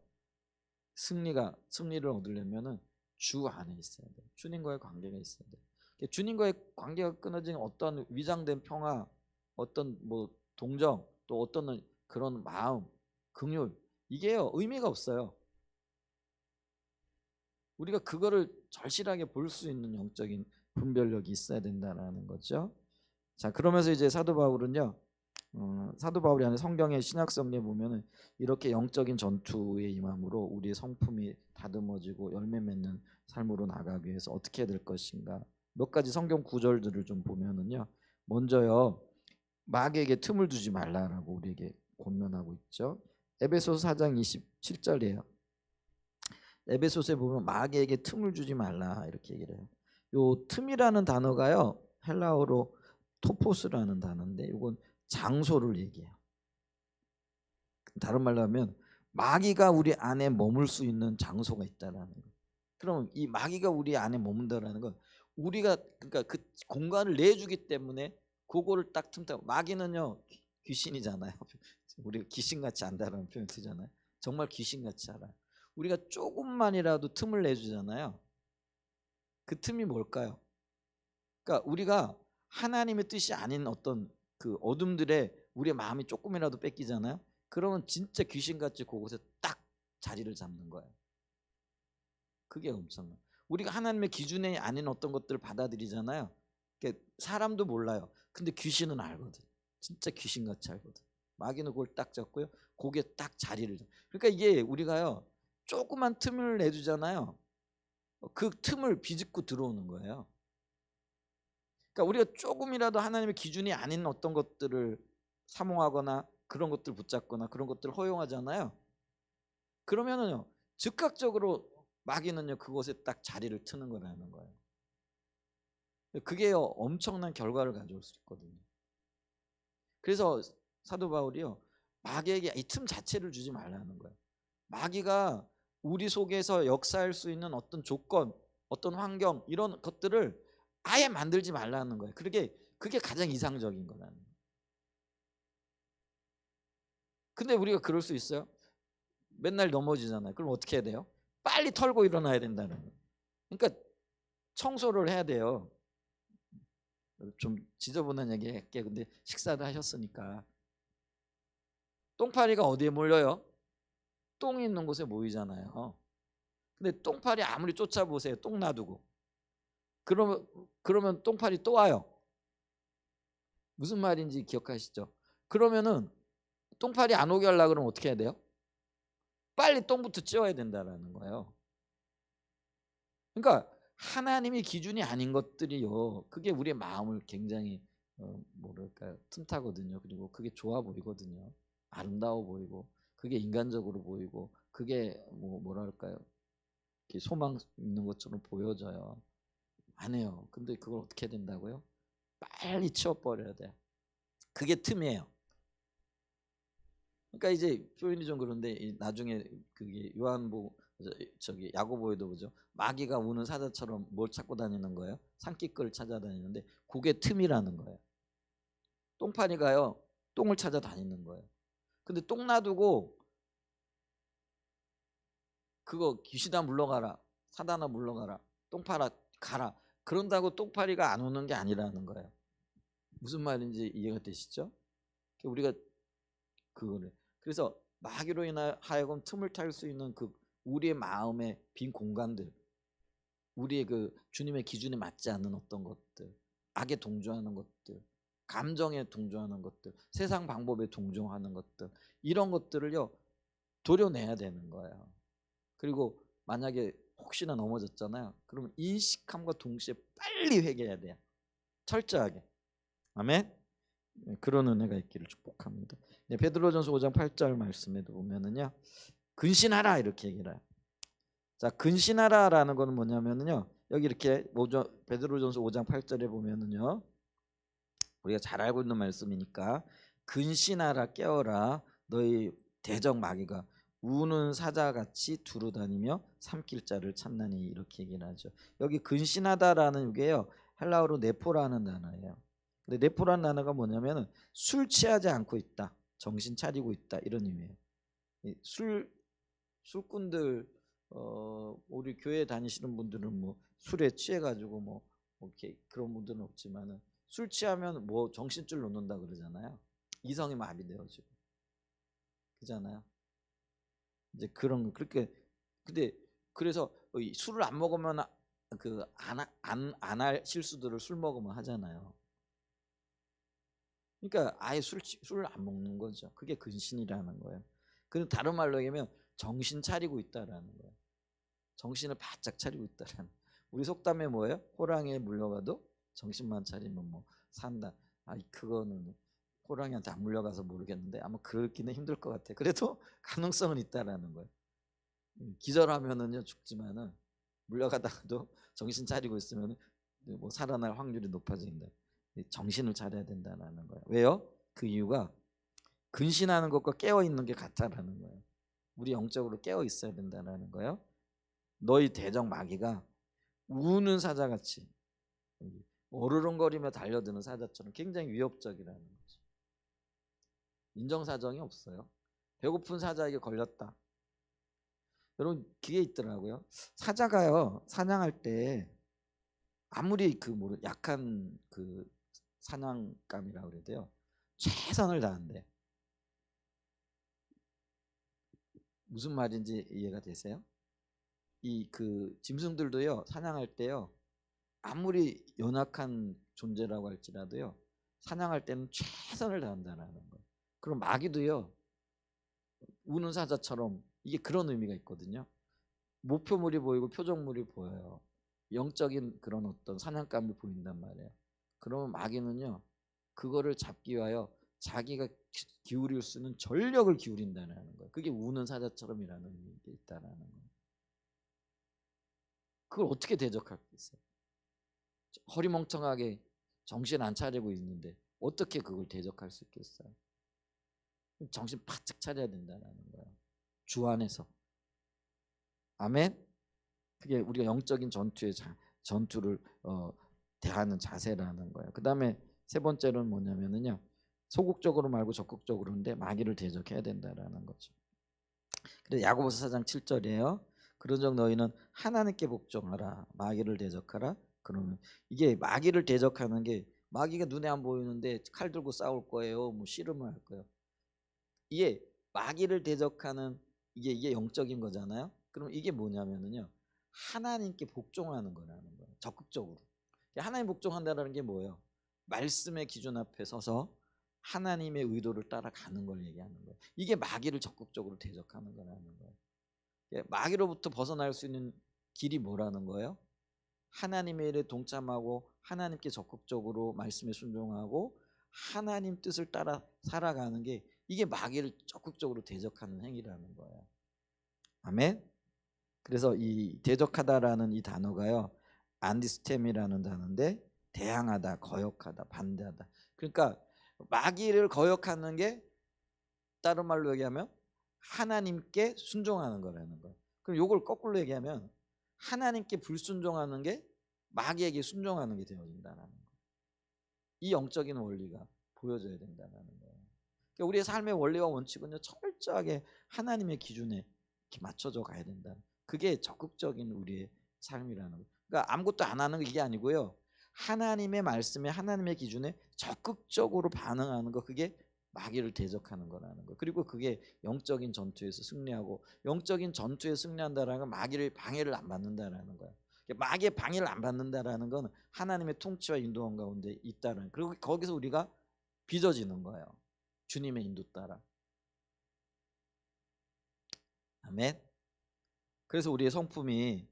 승리를 얻으려면은 주 안에 있어야 돼. 주님과의 관계가 있어야 돼. 주님과의 관계가 끊어진 어떤 위장된 평화, 어떤 뭐 동정, 또 어떤 그런 마음, 긍휼 이게요 의미가 없어요. 우리가 그거를 절실하게 볼 수 있는 영적인 분별력이 있어야 된다라는 거죠. 자, 그러면서 이제 사도 바울은요, 사도 바울이 아닌 성경의 신약 성경에 보면은 이렇게 영적인 전투에 임함으로 우리의 성품이 다듬어지고 열매 맺는 삶으로 나가기 위해서 어떻게 해야 될 것인가. 몇 가지 성경 구절들을 좀 보면은요, 먼저요, 마귀에게 틈을 두지 말라라고 우리에게 권면하고 있죠. 에베소서 4장 27절이에요. 에베소서에 보면 마귀에게 틈을 주지 말라 이렇게 얘기를 해요. 요 틈이라는 단어가요 헬라어로 토포스라는 단어인데 이건 장소를 얘기해요. 다른 말로 하면 마귀가 우리 안에 머물 수 있는 장소가 있다라는 거예요. 그럼 이 마귀가 우리 안에 머문다라는 건 우리가 그러니까 그 공간을 내주기 때문에 그거를 딱 틈타고 마귀는요 귀신이잖아요. 우리가 귀신같이 안다라는 표현 쓰잖아요. 정말 귀신같이 알아요. 우리가 조금만이라도 틈을 내주잖아요. 그 틈이 뭘까요? 그러니까 우리가 하나님의 뜻이 아닌 어떤 그 어둠들에 우리의 마음이 조금이라도 뺏기잖아요. 그러면 진짜 귀신같이 그곳에 딱 자리를 잡는 거예요. 그게 엄청나요. 우리가 하나님의 기준에 아닌 어떤 것들을 받아들이잖아요. 그러니까 사람도 몰라요. 근데 귀신은 알거든. 진짜 귀신같이 알거든. 마귀는 그걸 딱 잡고요. 거기에 딱 자리를 잡. 그러니까 이게 우리가요. 조그만 틈을 내주잖아요. 그 틈을 비집고 들어오는 거예요. 그러니까 우리가 조금이라도 하나님의 기준이 아닌 어떤 것들을 사모하거나 그런 것들 붙잡거나 그런 것들을 허용하잖아요. 그러면은요 즉각적으로 마귀는요 그곳에 딱 자리를 트는 거라는 거예요. 그게요 엄청난 결과를 가져올 수 있거든요. 그래서 사도 바울이요 마귀에게 이 틈 자체를 주지 말라는 거예요. 마귀가 우리 속에서 역사할 수 있는 어떤 조건, 어떤 환경 이런 것들을 아예 만들지 말라는 거예요. 그게 가장 이상적인 거라는 거예요. 근데 우리가 그럴 수 있어요? 맨날 넘어지잖아요. 그럼 어떻게 해야 돼요? 빨리 털고 일어나야 된다는 거예요. 그러니까 청소를 해야 돼요. 좀 지저분한 얘기 할게. 근데 식사도 하셨으니까 똥파리가 어디에 몰려요? 똥이 있는 곳에 모이잖아요. 근데 똥파리 아무리 쫓아보세요. 똥 놔두고. 그러면 똥파리 또 와요. 무슨 말인지 기억하시죠? 그러면은 똥파리 안 오게 하려고 그러면 어떻게 해야 돼요? 빨리 똥부터 치워야 된다라는 거예요. 그러니까 하나님이 기준이 아닌 것들이요. 그게 우리의 마음을 굉장히 뭐랄까요? 틈타거든요. 그리고 그게 좋아 보이거든요. 아름다워 보이고 그게 인간적으로 보이고 그게 뭐랄까요? 이렇게 소망 있는 것처럼 보여져요. 안 해요. 근데 그걸 어떻게 된다고요? 빨리 치워버려야 돼요. 그게 틈이에요. 그러니까 이제 표현이 좀 그런데 나중에 그게 요한복 저기 야고보에도 보죠. 마귀가 우는 사자처럼 뭘 찾고 다니는 거예요? 산기끌을 찾아다니는데 그게 틈이라는 거예요. 똥파리가요. 똥을 찾아다니는 거예요. 근데 똥 놔두고 그거 귀신아 물러가라. 사단아 물러가라. 똥파라 가라. 그런다고 똥파리가 안 오는 게 아니라는 거예요. 무슨 말인지 이해가 되시죠? 우리가 그거를 그래서 마귀로 인하여금 틈을 탈 수 있는 그 우리의 마음의 빈 공간들 우리의 그 주님의 기준에 맞지 않는 어떤 것들, 악에 동조하는 것들, 감정에 동조하는 것들, 세상 방법에 동조하는 것들, 이런 것들을요 도려내야 되는 거예요. 그리고 만약에 혹시나 넘어졌잖아요. 그러면 인식함과 동시에 빨리 회개해야 돼요. 철저하게. 아멘. 그런 은혜가 있기를 축복합니다. 베드로전서 5장 8절 말씀에도 보면은요, 근신하라 이렇게 얘기를 해요. 자, 근신하라라는 거는 뭐냐면은요, 여기 이렇게 베드로전서 5장 8절에 보면은요, 우리가 잘 알고 있는 말씀이니까 근신하라 깨어라 너희 대적 마귀가 우는 사자같이 두루다니며 삼킬 자를 찾나니 이렇게 얘기를 하죠. 여기 근신하다라는 게요 헬라어로 네포라는 단어예요. 근데 네포라는 단어가 뭐냐면은 술 취하지 않고 있다, 정신 차리고 있다 이런 의미예요. 술꾼들 우리 교회 다니시는 분들은 뭐 술에 취해가지고 뭐 이렇게 그런 분들은 없지만은 술 취하면 뭐 정신줄 놓는다 그러잖아요. 이성이 마비되어지고 그잖아요. 이제 그런 거 그렇게 근데 그래서 술을 안 먹으면 그 안 할 실수들을 술 먹으면 하잖아요. 그러니까 아예 술을 안 먹는 거죠. 그게 근신이라는 거예요. 그럼 다른 말로 얘기하면 정신 차리고 있다라는 거예요. 정신을 바짝 차리고 있다라는. 우리 속담에 뭐예요? 호랑이에 물려가도 정신만 차리면 뭐 산다. 그거는 호랑이한테 안 물려가서 모르겠는데 아마 그렇기는 힘들 것 같아. 그래도 가능성은 있다라는 거예요. 기절하면은요 죽지만은 물려가다가도 정신 차리고 있으면 뭐 살아날 확률이 높아진다. 정신을 차려야 된다라는 거예요. 왜요? 그 이유가 근신하는 것과 깨어 있는 게 같다라는 거예요. 우리 영적으로 깨어 있어야 된다라는 거예요. 너희 대적 마귀가 우는 사자같이 어르렁거리며 달려드는 사자처럼 굉장히 위협적이라는 거죠. 인정사정이 없어요. 배고픈 사자에게 걸렸다. 여러분 귀에 있더라고요. 사자가요 사냥할 때 아무리 약한 그 사냥감이라 그래야 돼요. 최선을 다한대. 무슨 말인지 이해가 되세요? 이 짐승들도요 사냥할 때요 아무리 연약한 존재라고 할지라도요 사냥할 때는 최선을 다한다는 거예요. 그럼 마귀도요 우는 사자처럼 이게 그런 의미가 있거든요. 목표물이 보이고 표정물이 보여요. 영적인 그런 어떤 사냥감이 보인단 말이에요. 그러면 마귀는요 그거를 잡기 위하여 자기가 기울일 수 있는 전력을 기울인다는 거예요. 그게 우는 사자처럼이라는 의미가 있다는 거예요. 그걸 어떻게 대적할 수 있어요? 허리멍청하게 정신 안 차리고 있는데 어떻게 그걸 대적할 수 있겠어요? 정신 바짝 차려야 된다는 거예요. 주 안에서. 아멘. 그게 우리가 영적인 전투를 대하는 자세라는 거예요. 그 다음에 세 번째로는 뭐냐면요 소극적으로 말고 적극적으로인데 마귀를 대적해야 된다라는 거죠. 그래서 야고보서 4장 7절이에요. 그런즉 너희는 하나님께 복종하라, 마귀를 대적하라. 그러면 이게 마귀를 대적하는 게 마귀가 눈에 안 보이는데 칼 들고 싸울 거예요, 뭐 씨름을 할 거예요. 이게 마귀를 대적하는 이게 영적인 거잖아요. 그럼 이게 뭐냐면요 하나님께 복종하는 거라는 거예요. 적극적으로. 하나님 복종한다는 게 뭐예요? 말씀의 기준 앞에 서서 하나님의 의도를 따라가는 걸 얘기하는 거예요. 이게 마귀를 적극적으로 대적하는 거라는 거예요. 마귀로부터 벗어날 수 있는 길이 뭐라는 거예요? 하나님의 일에 동참하고 하나님께 적극적으로 말씀에 순종하고 하나님 뜻을 따라 살아가는 게 이게 마귀를 적극적으로 대적하는 행위라는 거예요. 아멘. 그래서 이 대적하다라는 이 단어가요 안디스템이라는 단어인데 대항하다, 거역하다, 반대하다. 그러니까 마귀를 거역하는 게 다른 말로 얘기하면 하나님께 순종하는 거라는 거예요. 그럼 이걸 거꾸로 얘기하면 하나님께 불순종하는 게 마귀에게 순종하는 게 되어진다는 거예요. 이 영적인 원리가 보여져야 된다는 거예요. 그러니까 우리의 삶의 원리와 원칙은요 철저하게 하나님의 기준에 이렇게 맞춰져 가야 된다. 그게 적극적인 우리의 삶이라는 거예요. 그러니까 아무것도 안 하는 게 아니고요. 하나님의 말씀에 하나님의 기준에 적극적으로 반응하는 거, 그게 마귀를 대적하는 거라는 거. 그리고 그게 영적인 전투에서 승리하고 영적인 전투에 승리한다라는 건 마귀를 방해를 안 받는다라는 거야. 마귀의 방해를 안 받는다라는 건 하나님의 통치와 인도함 가운데 있다는. 그리고 거기서 우리가 빚어지는 거예요. 주님의 인도 따라. 아멘. 그래서 우리의 성품이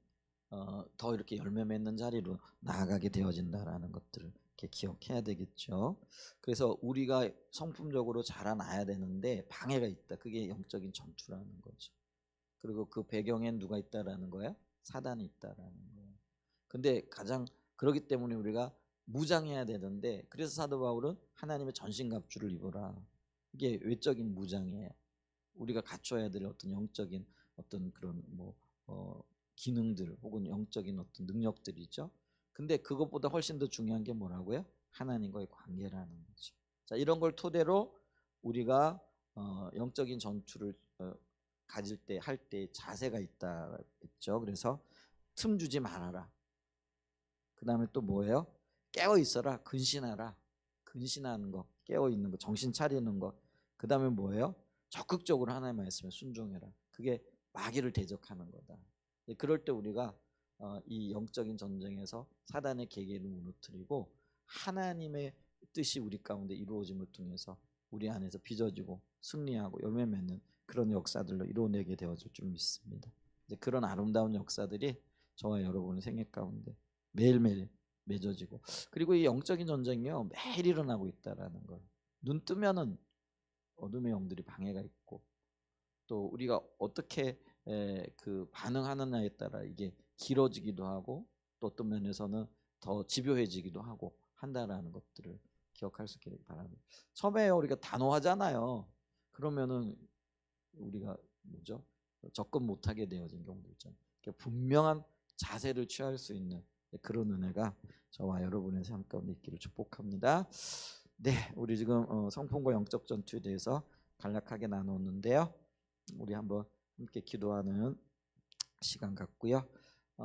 더 이렇게 열매 맺는 자리로 나아가게 되어진다라는 것들을 이렇게 기억해야 되겠죠. 그래서 우리가 성품적으로 자라나야 되는데 방해가 있다. 그게 영적인 전투라는 거죠. 그리고 그 배경엔 누가 있다라는 거예요? 사단이 있다라는 거예요. 근데 가장 그렇기 때문에 우리가 무장해야 되는데, 그래서 사도 바울은 하나님의 전신갑주를 입어라. 이게 외적인 무장이에요. 우리가 갖춰야 될 어떤 영적인 어떤 그런 기능들 혹은 영적인 어떤 능력들이죠. 근데 그것보다 훨씬 더 중요한 게 뭐라고요? 하나님과의 관계라는 거죠. 자, 이런 걸 토대로 우리가 영적인 전투를 가질 때, 할 때 자세가 있다 했죠. 그래서 틈 주지 말아라. 그 다음에 또 뭐예요? 깨어 있어라. 근신하라. 근신하는 거, 깨어 있는 거, 정신 차리는 거. 그 다음에 뭐예요? 적극적으로 하나님의 말씀에 순종해라. 그게 마귀를 대적하는 거다. 그럴 때 우리가 이 영적인 전쟁에서 사단의 계계를 무너뜨리고 하나님의 뜻이 우리 가운데 이루어짐을 통해서 우리 안에서 빚어지고 승리하고 열매 맺는 그런 역사들로 이루어내게 되어질 줄 믿습니다. 이제 그런 아름다운 역사들이 저와 여러분의 생애 가운데 매일매일 맺어지고, 그리고 이 영적인 전쟁이요 매일 일어나고 있다라는 걸. 눈 뜨면은 어둠의 영들이 방해가 있고, 또 우리가 어떻게 그 반응하느냐에 따라 이게 길어지기도 하고, 또 어떤 면에서는 더 집요해지기도 하고 한다라는 것들을 기억할 수 있기를 바랍니다. 처음에 우리가 단호하잖아요. 그러면은 우리가 뭐죠? 접근 못하게 되어진 경우도 있잖아요. 분명한 자세를 취할 수 있는 그런 은혜가 저와 여러분의 삶 가운데 있기를 축복합니다. 네, 우리 지금 성품과 영적 전투에 대해서 간략하게 나눴는데요. 우리 한번 함께 기도하는 시간 갖고요.